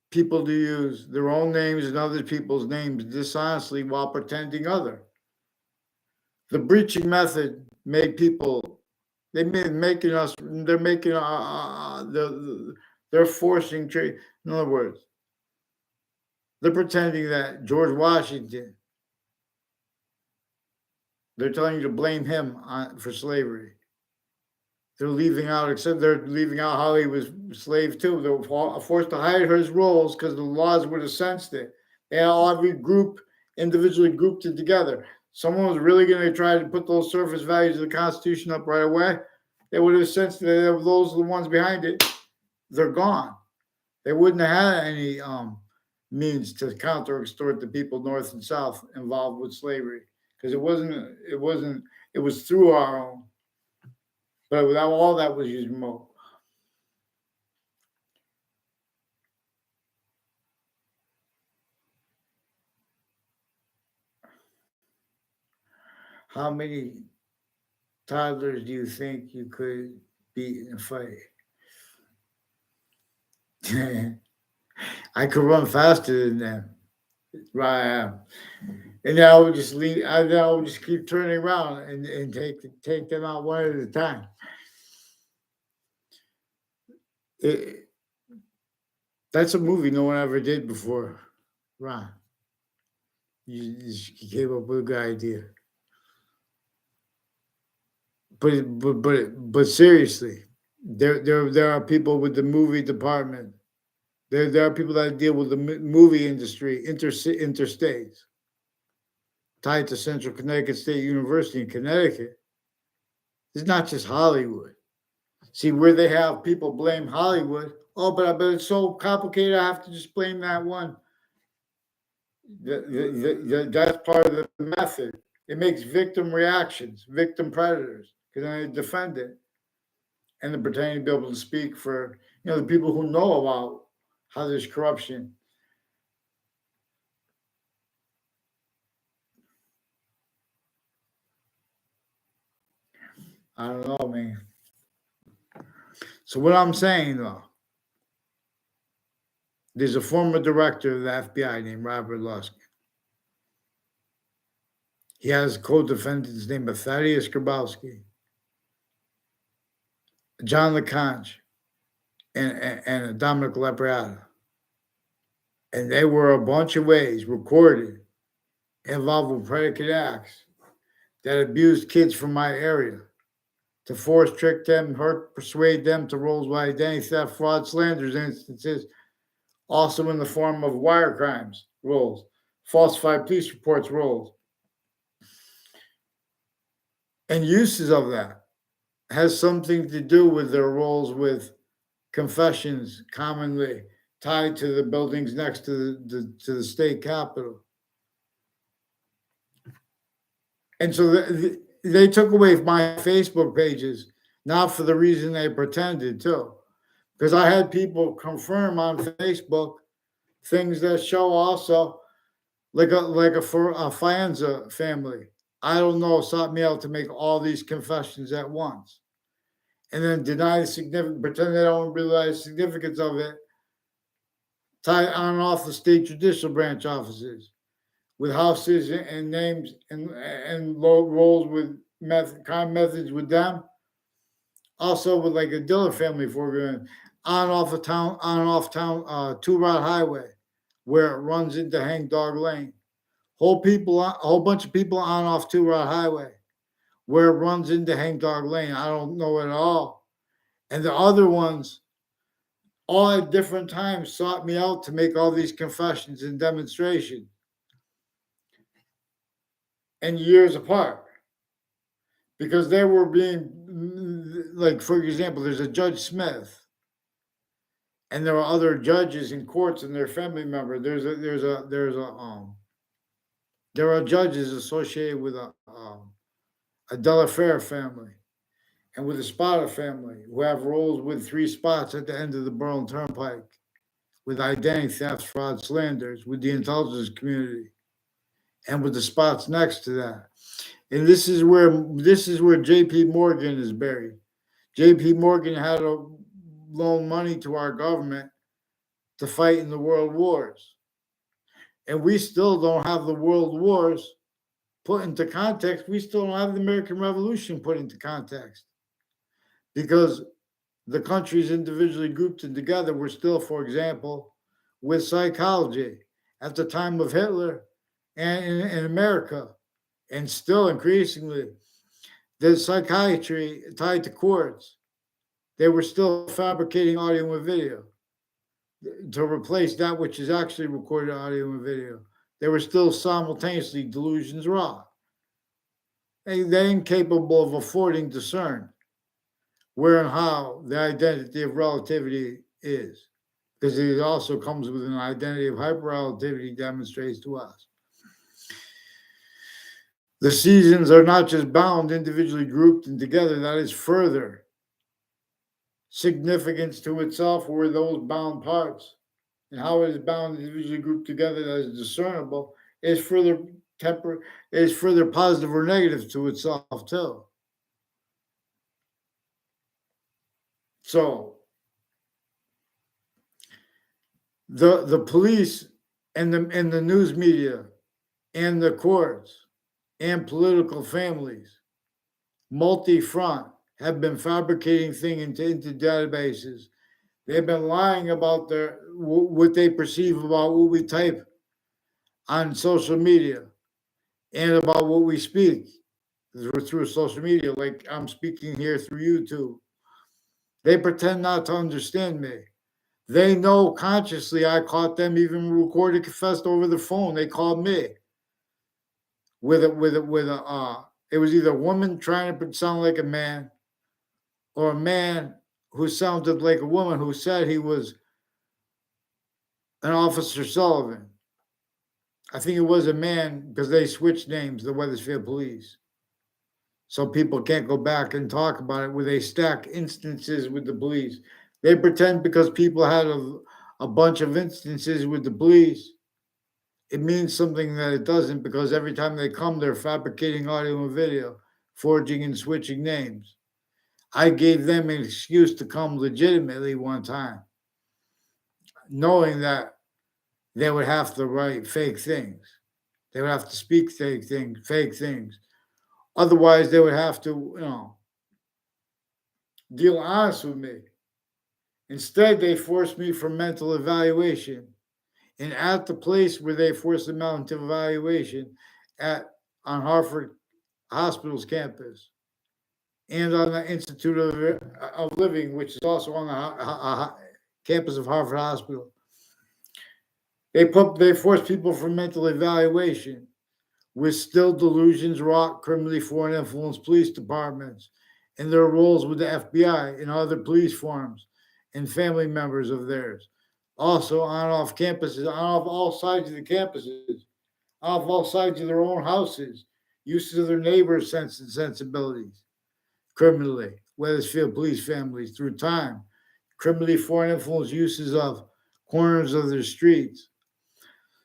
people to use their own names and other people's names dishonestly while pretending other. The breaching method made people. They're making us. They're making. They're forcing trade. In other words, they're pretending that George Washington. They're telling you to blame him for slavery. They're leaving out, except they're leaving out how he was a slave too. They were forced to hide his roles because the laws would have sensed it. They all every group individually grouped it together. Someone was really going to try to put those surface values of the Constitution up right away. They would have sensed that those are the ones behind it. They're gone. They wouldn't have had any means to counter extort the people north and south involved with slavery because it was through our own. But without all that was used remote. How many toddlers do you think you could beat in a fight? I could run faster than them. Right. And then I would just leave. I would just keep turning around and take them out one at a time. That's a movie no one ever did before. Ron, you came up with a good idea. But seriously, there are people with the movie department. There are people that deal with the movie industry, interstates, tied to Central Connecticut State University in Connecticut. It's not just Hollywood. See, where they have people blame Hollywood. Oh, but it's so complicated. I have to just blame that one. That's part of the method. It makes victim reactions, victim predators, because then they defend it, and they're pretending to be able to speak for the people who know about how there's corruption. I don't know, man. So what I'm saying though, There's a former director of the FBI named Robert Luskin. He has co-defendants named Thaddeus Grabowski, John LeConte, and Dominic Lepriata. And they were a bunch of ways recorded involved with predicate acts that abused kids from my area to force, trick them, hurt, persuade them to roles with identity theft, fraud, slanders instances, also in the form of wire crimes roles, falsified police reports roles, and uses of that has something to do with their roles with confessions commonly tied to the buildings next to the state capitol. And so they took away my Facebook pages, not for the reason they pretended to, because I had people confirm on Facebook things that show also for a Fianza family. I don't know, sought me out to make all these confessions at once, and then deny the significance, pretend they don't realize the significance of it, tie on and off the state judicial branch offices with houses and names and roles with crime methods with them. Also with like a Diller family foreground on and off town, Two Rod Highway, where it runs into Hang Dog Lane. A whole bunch of people on and off Two Rod Highway, where it runs into Hang Dog Lane. I don't know it at all. And the other ones, all at different times, sought me out to make all these confessions and demonstrations, and years apart, because they were being, like, for example, there's a Judge Smith, and there are other judges in courts and their family member. There are judges associated with a Delafair family and with the Spada family who have roles with 3 spots at the end of the Berlin Turnpike with identity theft, fraud, slanders, with the intelligence community, and with the spots next to that. And this is where J.P. Morgan is buried. J.P. Morgan had to loan money to our government to fight in the world wars. And we still don't have the world wars put into context. We still don't have the American Revolution put into context, because the countries individually grouped and together were still, for example, with psychology at the time of Hitler and in America, and still increasingly, the psychiatry tied to courts. They were still fabricating audio and video to replace that which is actually recorded audio and video. They were still simultaneously delusions raw. They're incapable of affording discern where and how the identity of relativity is, because it also comes with an identity of hyperrelativity demonstrates to us. The seasons are not just bound, individually grouped and together. That is further significance to itself, where those bound parts and how it is bound, individually grouped together, that is discernible, is further positive or negative to itself too. So the police and the news media and the courts and political families, multi-front, have been fabricating things into databases. They've been lying about what they perceive about what we type on social media and about what we speak through social media, like I'm speaking here through YouTube. They pretend not to understand me. They know consciously I caught them even recorded, confessed over the phone. They called me it was either a woman trying to sound like a man, or a man who sounded like a woman who said he was an Officer Sullivan. I think it was a man, because they switched names, the Wethersfield police. So people can't go back and talk about it, where they stack instances with the police. They pretend because people had a bunch of instances with the police, it means something that it doesn't, because every time they come, they're fabricating audio and video, forging and switching names. I gave them an excuse to come legitimately one time. knowing that they would have to write fake things. They would have to speak fake things. Otherwise, they would have to, deal honest with me. Instead, they forced me for mental evaluation. And at the place where they forced the mental evaluation, at on Harvard Hospital's campus, and on the Institute of Living, which is also on the campus of Harvard Hospital, they forced people for mental evaluation with still delusions wrought criminally foreign influence police departments and their roles with the FBI and other police forms and family members of theirs. Also on off campuses, on off all sides of the campuses, off all sides of their own houses, uses of their neighbors' sense and sensibilities, criminally, Weathersfield police families through time, criminally foreign influence uses of corners of their streets.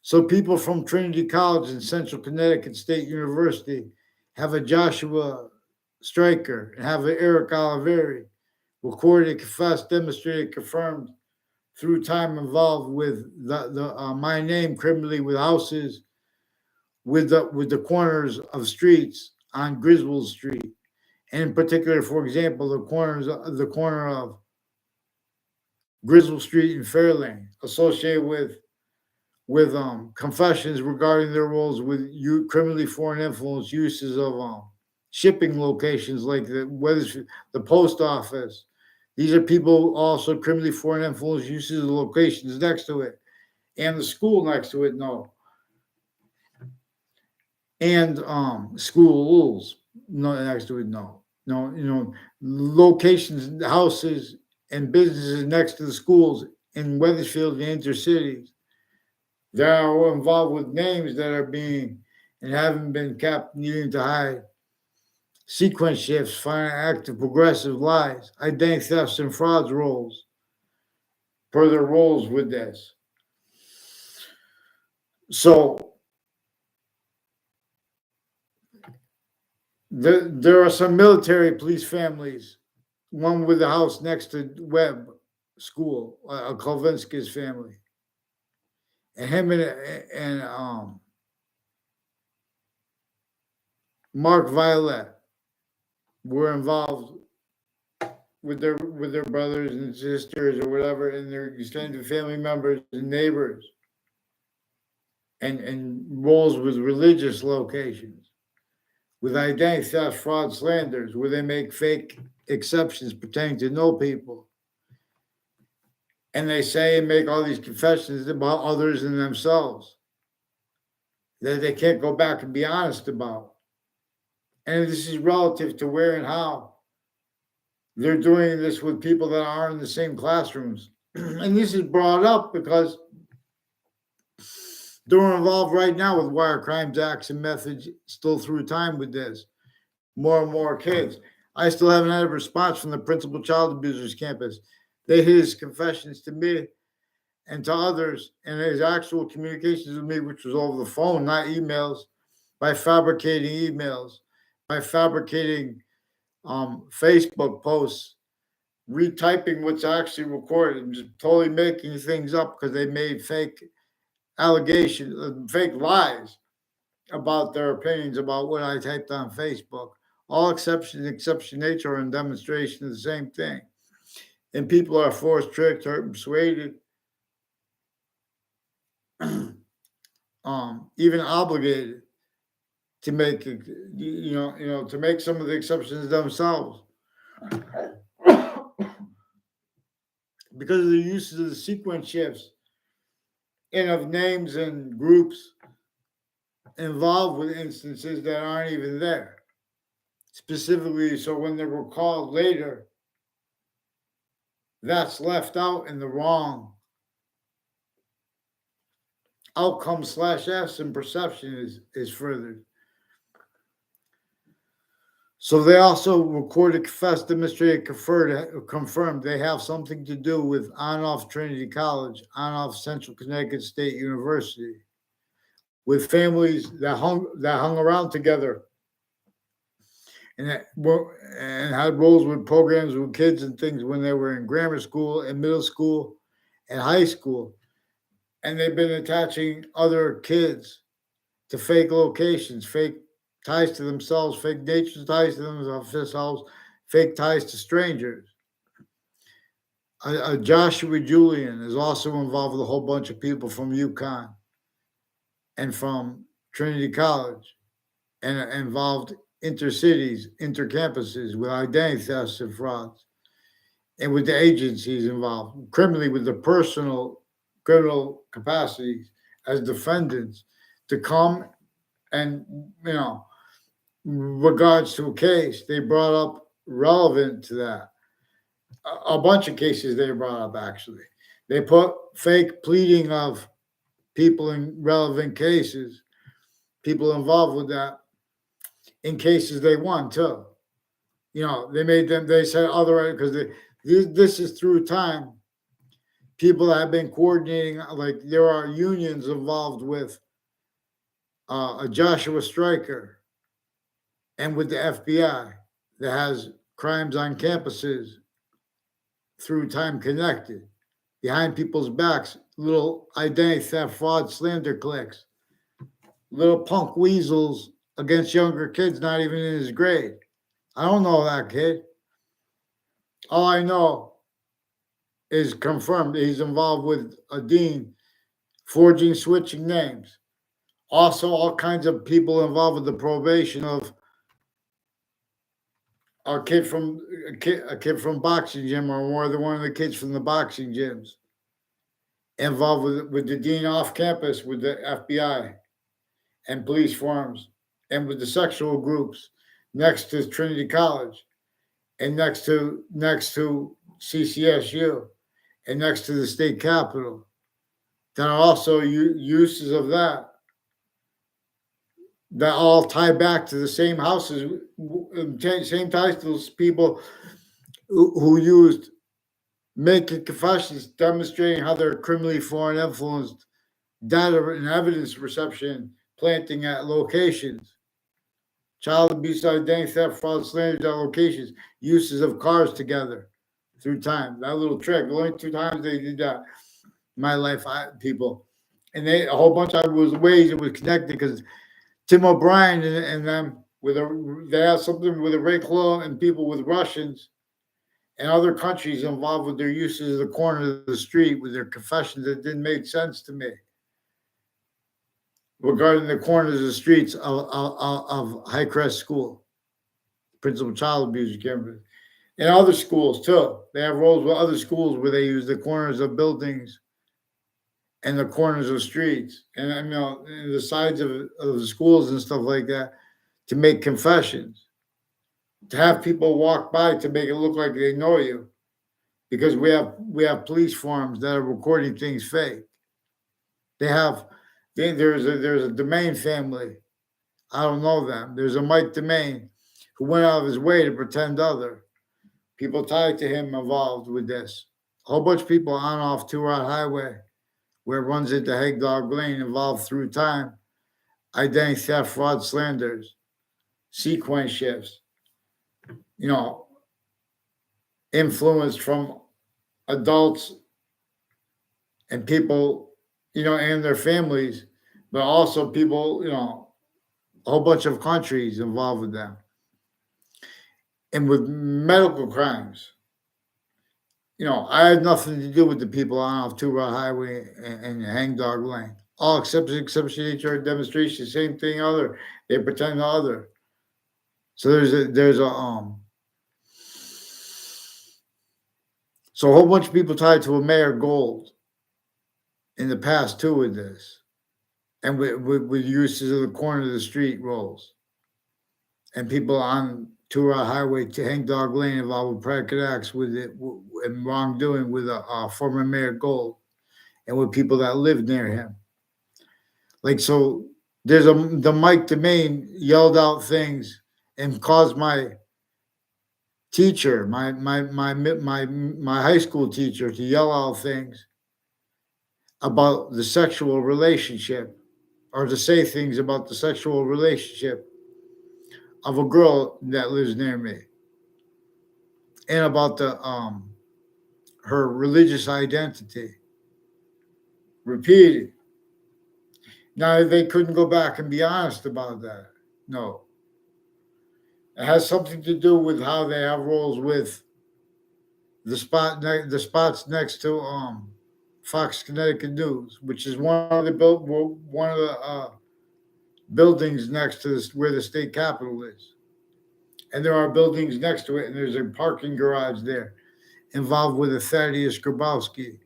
So people from Trinity College and Central Connecticut State University have a Joshua Stryker and have an Eric Oliveri, recorded, confessed, demonstrated, confirmed through time involved with the my name criminally with houses with the corners of streets on Griswold Street, and in particular, for example, the corner of Griswold Street and Fairlane, associated with confessions regarding their roles with criminally foreign influence uses of shipping locations like the post office. These are people also criminally foreign influence uses of locations next to it, and the school next to it. No, and schools no next to it. No, locations, houses, and businesses next to the schools in Weathersfield and intercities. They are involved with names that are being and haven't been kept, needing to hide. Sequence shifts, final active progressive lies, identity thefts and frauds roles, per their roles with this. So there are some military police families, one with a house next to Webb School, Kolvinsky's family. And him and Mark Violet were involved with their brothers and sisters or whatever, and their extended family members and neighbors, and roles with religious locations, with identity theft, fraud, slanders, where they make fake exceptions pertaining to no people. And they say and make all these confessions about others and themselves that they can't go back and be honest about. And this is relative to where and how they're doing this with people that aren't in the same classrooms. And this is brought up because they're involved right now with wire crimes acts and methods still through time with this. More and more kids. I still haven't had a response from the principal child abusers campus. They hid his confessions to me and to others, and his actual communications with me, which was over the phone, not emails, by fabricating emails, by fabricating Facebook posts, retyping what's actually recorded, and just totally making things up because they made fake allegations, fake lies about their opinions about what I typed on Facebook. All exception nature are in demonstration of the same thing. And people are forced, tricked, hurt, and persuaded, even obligated to make to make some of the exceptions themselves because of the uses of the sequence shifts and of names and groups involved with instances that aren't even there. Specifically, so when they were called later, that's left out in the wrong outcome / S and perception is furthered. So they also recorded, confessed, demonstrated, confirmed they have something to do with on-off Trinity College, on-off Central Connecticut State University, with families that hung around together and had roles with programs with kids and things when they were in grammar school and middle school and high school, and they've been attaching other kids to fake locations, fake ties to themselves, fake nature ties to themselves, fake ties to strangers. Joshua Julian is also involved with a whole bunch of people from UConn and from Trinity College, and involved intercities, intercampuses with identity thefts and frauds, and with the agencies involved, criminally with the personal criminal capacities as defendants to come and, you know, regards to a case they brought up relevant to that. A bunch of cases they brought up actually. They put fake pleading of people in relevant cases, people involved with that, in cases they won too. You know, they made them. They said other because this is through time. People that have been coordinating, like there are unions involved with a Joshua Stryker and with the FBI that has crimes on campuses through time connected behind people's backs, little identity theft, fraud, slander clicks, little punk weasels against younger kids not even in his grade. I don't know that kid. All I know is confirmed he's involved with a dean forging, switching names. Also, all kinds of people involved with the probation of a kid from boxing gym, or more than one of the kids from the boxing gyms, involved with the dean off campus, with the FBI and police forums, and with the sexual groups next to Trinity College, and next to CCSU, and next to the state capitol. That are also uses of that all tie back to the same houses, same ties to those people who used making confessions demonstrating how they're criminally foreign influenced data and evidence reception planting at locations, child abuse, identity theft, fraud, slander at locations, uses of cars together through time. That little trick, the only two times they did that in my life, people. And they a whole bunch of ways it was connected because Tim O'Brien and them they have something with a Ray Claw and people with Russians and other countries involved with their uses of the corner of the street with their confessions that didn't make sense to me regarding the corners of the streets of High Crest School, principal child abuse cameras, and other schools too. They have roles with other schools where they use the corners of buildings and the corners of streets and and the sides of the schools and stuff like that to make confessions, to have people walk by to make it look like they know you, because we have police forums that are recording things fake. They have there's a Domain family. I don't know them. There's a Mike Domain who went out of his way to pretend other people tied to him involved with this. A whole bunch of people on off 2-Route Highway where it runs into Hagdog Lane involved through time, identity theft, fraud, slanders, sequence shifts, you know, influence from adults and people, and their families, but also people, a whole bunch of countries involved with them. And with medical crimes, I had nothing to do with the people on off 2-Route Highway and Hangdog Lane. All exception HR demonstration, same thing, other. They pretend to other. So so a whole bunch of people tied to a Mayor Gold in the past too with this, and with uses of the corner of the street roles, and people on 2-Route Highway to Hangdog Lane involved with predicate acts with it and wrongdoing with a former Mayor Gold, and with people that lived near him. Like so, the Mike Domain yelled out things and caused my teacher, my high school teacher, to yell out things about the sexual relationship, or to say things about the sexual relationship of a girl that lives near me, and about the her religious identity. repeated. Now they couldn't go back and be honest about that. No, it has something to do with how they have roles with the spots next to Fox Connecticut News, which is one of the buildings next to where the state capitol is, and there are buildings next to it, and there's a parking garage there involved with a Thaddeus Grabowski,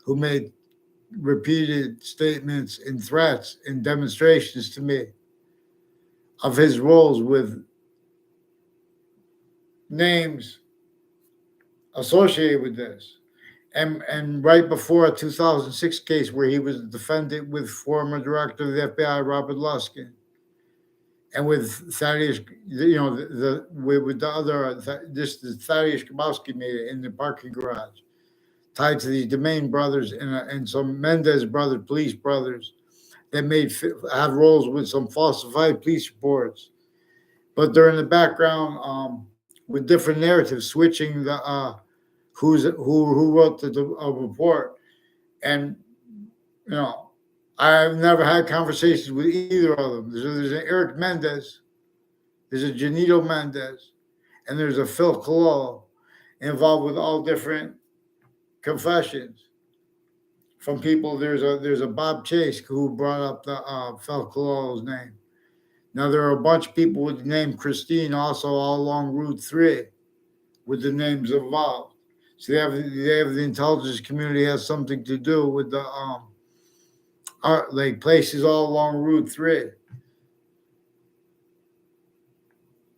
who made repeated statements and threats and demonstrations to me of his roles with names associated with this. And right before a 2006 case where he was defended with former director of the FBI, Robert Luskin, and with Thaddeus, with the other, Thaddeus Grabowski made it in the parking garage, tied to these Domain brothers and some Mendez brothers, police brothers, that have roles with some falsified police reports, but they're in the background with different narratives, switching the who wrote the report, and you know, I've never had conversations with either of them. There's an Eric Mendez, there's a Janito Mendez, and there's a Phil Cololo involved with all different confessions from people. There's a Bob Chase who brought up the Phil Cololo's name. Now there are a bunch of people with the name Christine also all along Route 3 with the names involved. So they have the intelligence community has something to do with the like places all along Route 3.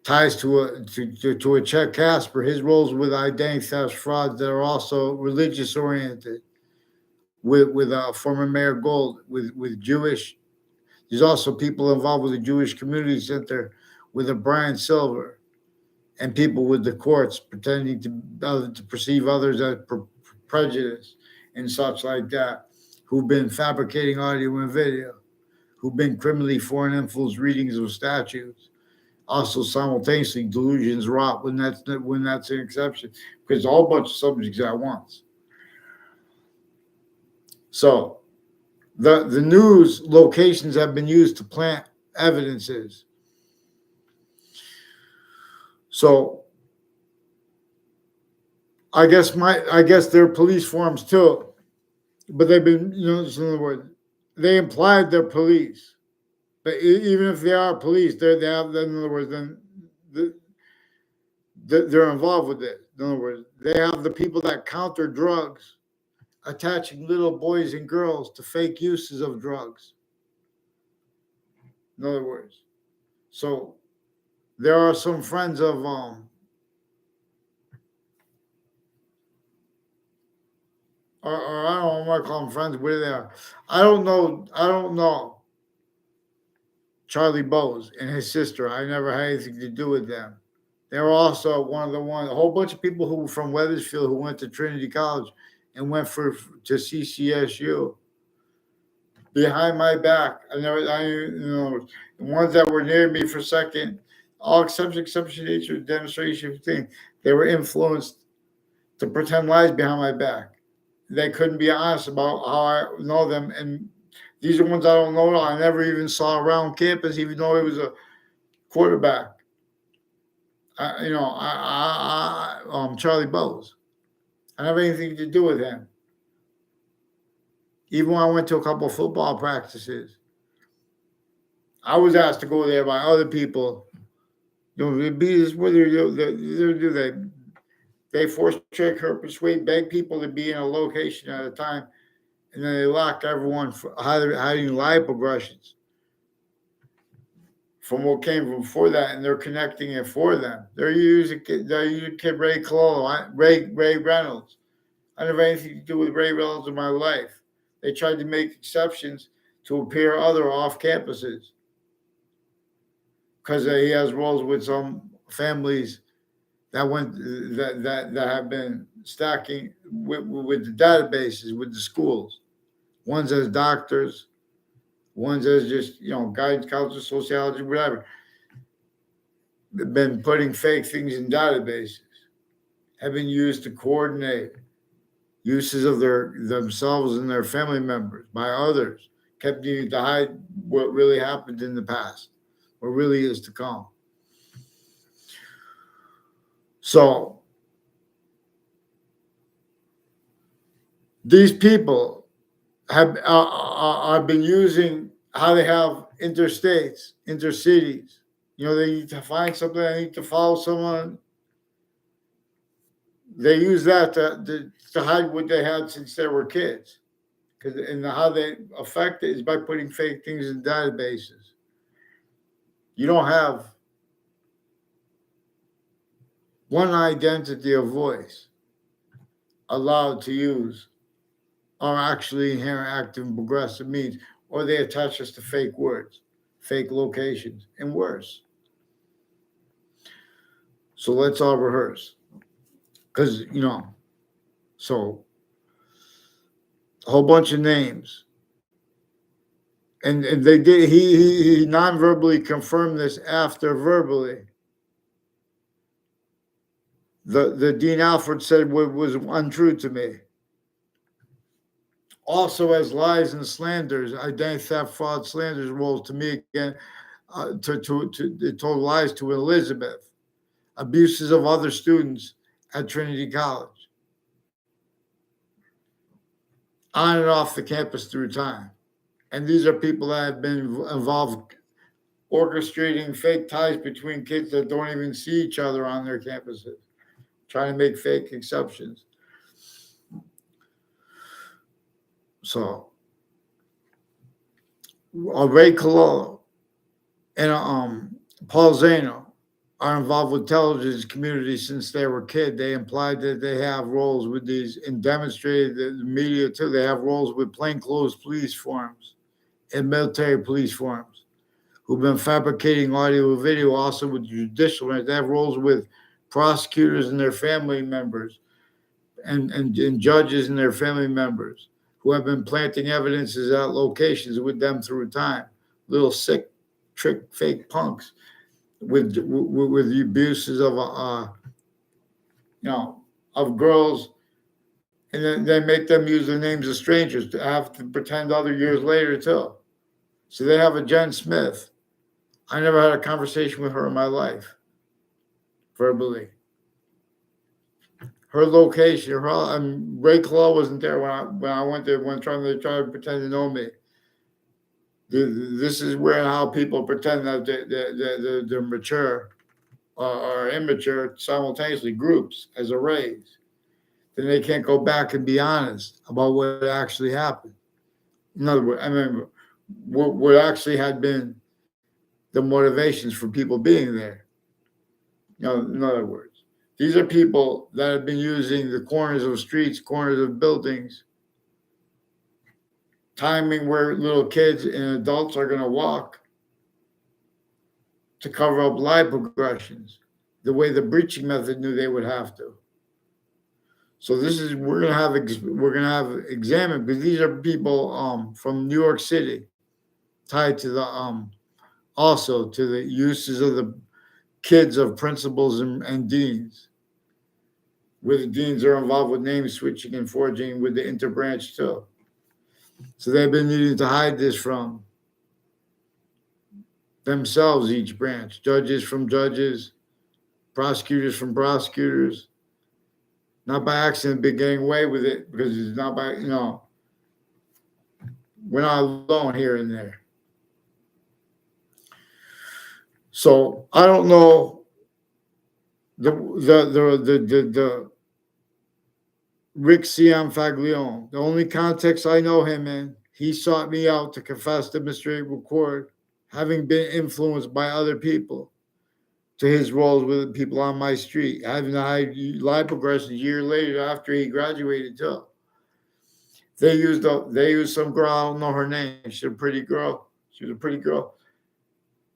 Ties to a Chet Casper, his roles with identity theft frauds that are also religious oriented, with former Mayor Gold, with Jewish. There's also people involved with the Jewish Community Center with a Brian Silver, and people with the courts pretending to perceive others as prejudice and such like that, who've been fabricating audio and video, who've been criminally foreign influence readings of statutes. Also, simultaneously, delusions rot when that's an exception, because it's a whole bunch of subjects at once. So, the news locations have been used to plant evidences. So, I guess they're police forms too, but they've been, in other words, they implied they're police. But even if they are police, they have, in other words, then they're involved with it. In other words, they have the people that counter drugs, attaching little boys and girls to fake uses of drugs. In other words, so there are some friends of or I don't know, I might call them friends. Where they are, I don't know. Charlie Bowes and his sister. I never had anything to do with them. They were also a whole bunch of people who were from Wethersfield who went to Trinity College and went to CCSU. Behind my back, the ones that were near me for a second, all exception nature demonstration thing, they were influenced to pretend lies behind my back. They couldn't be honest about how I know them, and these are ones I don't know. I never even saw around campus, even though he was a quarterback. Charlie Bowes. I don't have anything to do with him. Even when I went to a couple of football practices, I was asked to go there by other people. They force trick her, persuade, beg people to be in a location at a time, and then they lock everyone for hiding lie progressions from what came before that, and they're connecting it for them. They're using kid Ray Cololo, Ray Reynolds. I never had anything to do with Ray Reynolds in my life. They tried to make exceptions to appear other off campuses because he has roles with some families that have been stacking with the databases with the schools. One's as doctors, one's as just guidance counselors, sociology, whatever. They've been putting fake things in databases, have been used to coordinate uses of their themselves and their family members by others, kept needing to hide what really happened in the past, what really is to come. So these people have been using how they have interstates, intercities. You know, they need to find something. They need to follow someone. They use that to hide what they had since they were kids. Because and how they affect it is by putting fake things in databases. You don't have one identity of voice allowed to use are actually inherent active and progressive means, or they attach us to fake words, fake locations, and worse. So let's all rehearse. Because, so a whole bunch of names. And they did, he non-verbally confirmed this after verbally. The Dean Alford said what was untrue to me. Also, as lies and slanders, identity theft, fraud, slanders roles to me again, it told lies to Elizabeth, abuses of other students at Trinity College, on and off the campus through time. And these are people that have been involved orchestrating fake ties between kids that don't even see each other on their campuses, trying to make fake exceptions. So, Ray Cololo and Paul Zano are involved with intelligence community since they were kids. They implied that they have roles with these and demonstrated that the media too. They have roles with plainclothes police forms and military police forms who've been fabricating audio and video, also with judicial. They have roles with prosecutors and their family members and judges and their family members who have been planting evidences at locations with them through time. Little sick, trick, fake punks with the abuses of of girls, and then they make them use the names of strangers to have to pretend other years later too. So they have a Jen Smith. I never had a conversation with her in my life, verbally. Her location, Ray Claw wasn't there when I went there. When trying to pretend to know me. This is where and how people pretend that they're mature or immature simultaneously, groups as arrays. Then they can't go back and be honest about what actually happened. In other words, I mean, what actually had been the motivations for people being there. In other words, these are people that have been using the corners of streets, corners of buildings, timing where little kids and adults are going to walk to cover up lie progressions, the way the breaching method knew they would have to. So this is we're gonna have examined, because these are people from New York City, tied to the also to the uses of the kids of principals and deans, where the deans are involved with name switching and forging with the interbranch too. So they've been needing to hide this from themselves, each branch, judges from judges, prosecutors from prosecutors, not by accident, but getting away with it because it's not by, we're not alone here and there. So I don't know the Rick Cianfaglione. The only context I know him in, he sought me out to confess, demonstrate, record, having been influenced by other people to his roles with the people on my street, having to hide lie progressions a year later after he graduated too. They used some girl, I don't know her name. She's a pretty girl. She was a pretty girl.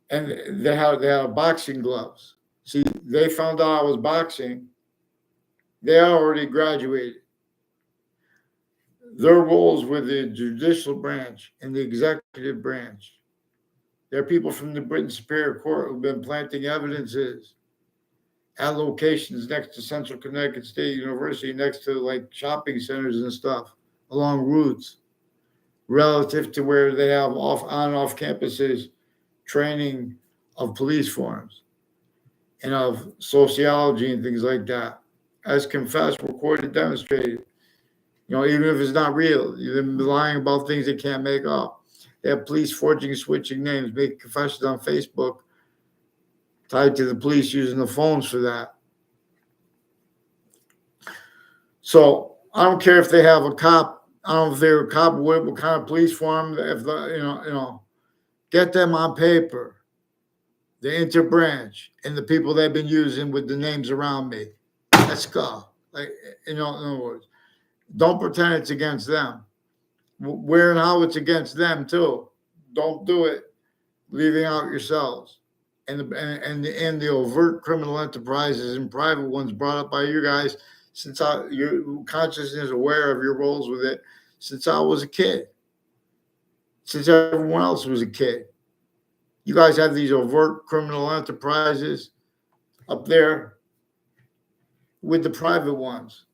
And they had boxing gloves. See, they found out I was boxing. They already graduated. Their roles with the judicial branch and the executive branch. There are people from the Britain Superior Court who've been planting evidences at locations next to Central Connecticut State University, next to like shopping centers and stuff along routes, relative to where they have off campuses training of police forms and of sociology and things like that, as confessed, recorded, demonstrated. Even if it's not real, they're lying about things they can't make up. They have police forging, switching names, making confessions on Facebook tied to the police using the phones for that. So I don't care if they have a cop. I don't know if they're a cop, what kind of police form. If get them on paper, the interbranch and the people they've been using with the names around me. Let's go. Like, in other words, don't pretend it's against them. Where and how it's against them too. Don't do it, leaving out yourselves. And the overt criminal enterprises and private ones brought up by you guys, since your consciousness is aware of your roles with it since I was a kid, since everyone else was a kid. You guys have these overt criminal enterprises up there with the private ones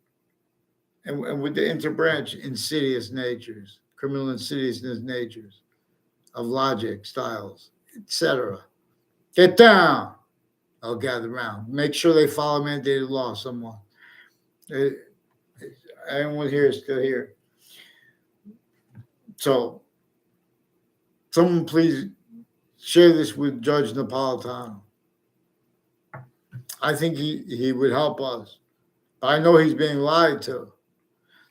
and with the interbranch insidious natures, criminal insidiousness natures of logic, styles, etc. Get down. I'll gather around. Make sure they follow mandated law, someone. Anyone here is still here. So, someone please share this with Judge Napolitano. I think he would help us. But I know he's being lied to.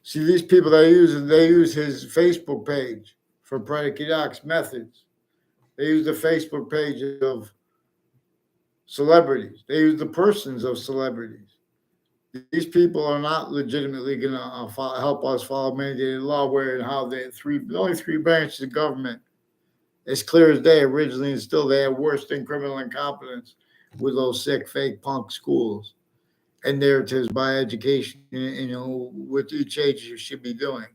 See, these people they use his Facebook page for predicate acts methods. They use the Facebook page of celebrities. They use the persons of celebrities. These people are not legitimately going to help us follow mandated law, where and how the only three branches of government, as clear as day, originally and still, they have worse than criminal incompetence with those sick, fake punk schools and narratives by education, what each age you should be doing.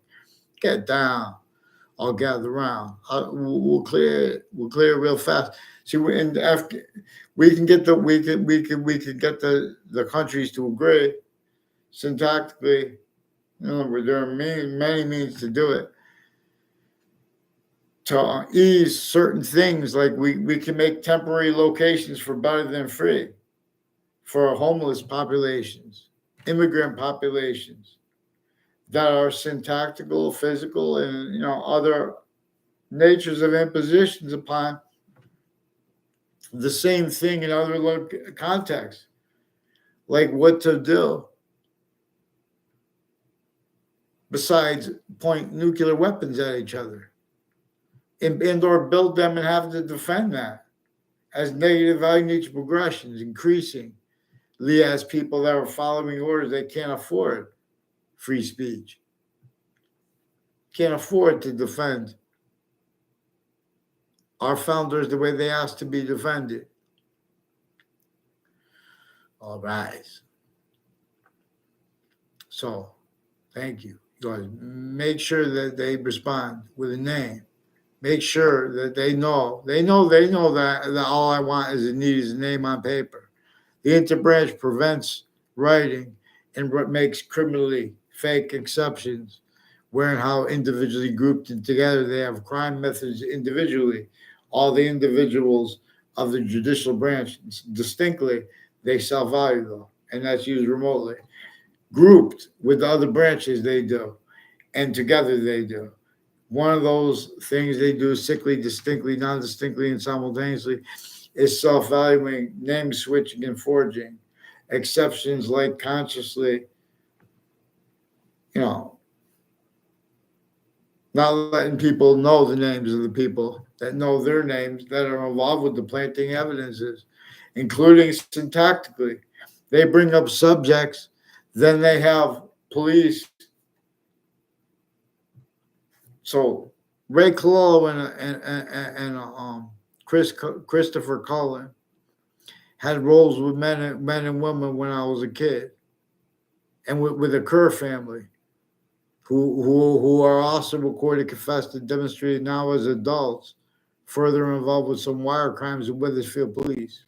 Get down. I'll gather around. We'll clear real fast. See, we can get the countries to agree syntactically. There are many means to do it, to ease certain things. Like we can make temporary locations for better than free for homeless populations, immigrant populations that are syntactical, physical, and other natures of impositions upon the same thing in other contexts, like what to do besides point nuclear weapons at each other, and or build them and have to defend that as negative value nature progressions, increasing as people that are following orders. They can't afford free speech, can't afford to defend our founders the way they asked to be defended. All right. So, thank you. Guys, make sure that they respond with a name. Make sure that they know that all I want is a name on paper. The interbranch prevents writing and makes criminally fake exceptions, where and how individually grouped and together they have crime methods individually. All the individuals of the judicial branch distinctly, they self-value though, and that's used remotely. Grouped with the other branches, they do, and together they do. One of those things they do sickly, distinctly, non-distinctly, and simultaneously is self-valuing, name switching, and forging. Exceptions like consciously, not letting people know the names of the people that know their names that are involved with the planting evidences, including syntactically. They bring up subjects, then they have police. So Ray Cololo and Christopher Cullen had roles with men and women when I was a kid, and with the Kerr family, who are also recorded, confessed, and demonstrated now as adults, further involved with some wire crimes in Wethersfield police.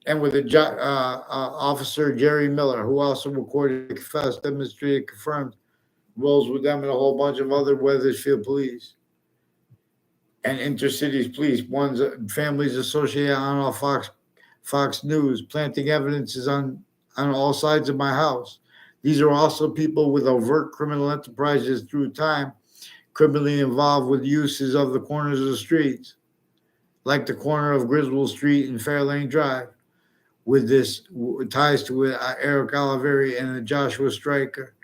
and with Officer Jerry Miller, who also recorded, confessed, demonstrated, confirmed roles with them and a whole bunch of other Weathersfield police and intercities police. One's families associated on all Fox News, planting evidences on all sides of my house. These are also people with overt criminal enterprises through time, criminally involved with uses of the corners of the streets, like the corner of Griswold Street and Fairlane Drive, with this ties to Eric Oliveri and Joshua Stryker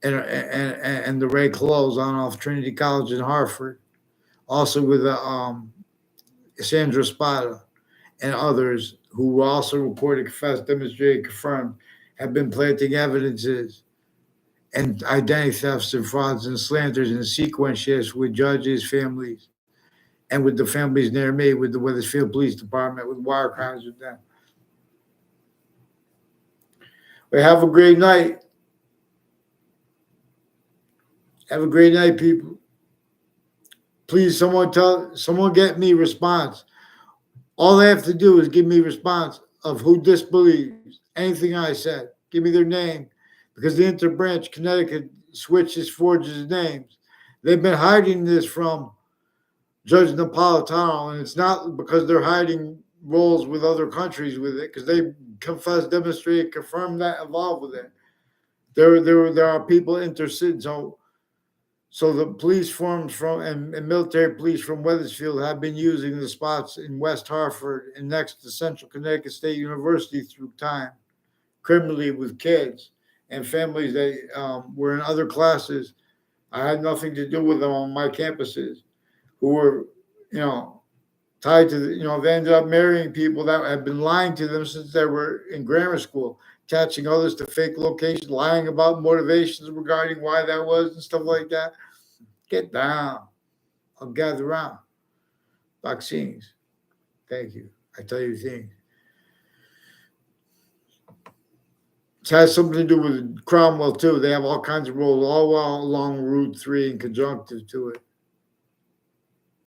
and the Ray Close on off Trinity College in Hartford. Also with Sandra Spada and others who were also reported, confessed, demonstrated, confirmed, have been planting evidences and identity thefts and frauds and slanders and sequence shifts with judges, families, and with the families near me, with the Weathersfield Police Department, with wire crimes with them. But have a great night. Have a great night, people. Please, someone get me response. All they have to do is give me response of who disbelieves anything I said. Give me their name, because the Interbranch Connecticut forges names. They've been hiding this from Judge Napolitano, and it's not because they're hiding roles with other countries with it, because they confess, demonstrate, confirm that involved with it. There are people interested. So the police forms and military police from Weathersfield have been using the spots in West Hartford and next to Central Connecticut State University through time, criminally with kids and families that were in other classes. I had nothing to do with them on my campuses, who were, tied to they ended up marrying people that had been lying to them since they were in grammar school, attaching others to fake locations, lying about motivations regarding why that was and stuff like that. Get down. I'll gather around. Vaccines. Thank you. I tell you things. It has something to do with Cromwell too. They have all kinds of roles all along Route 3 and conjunctive to it.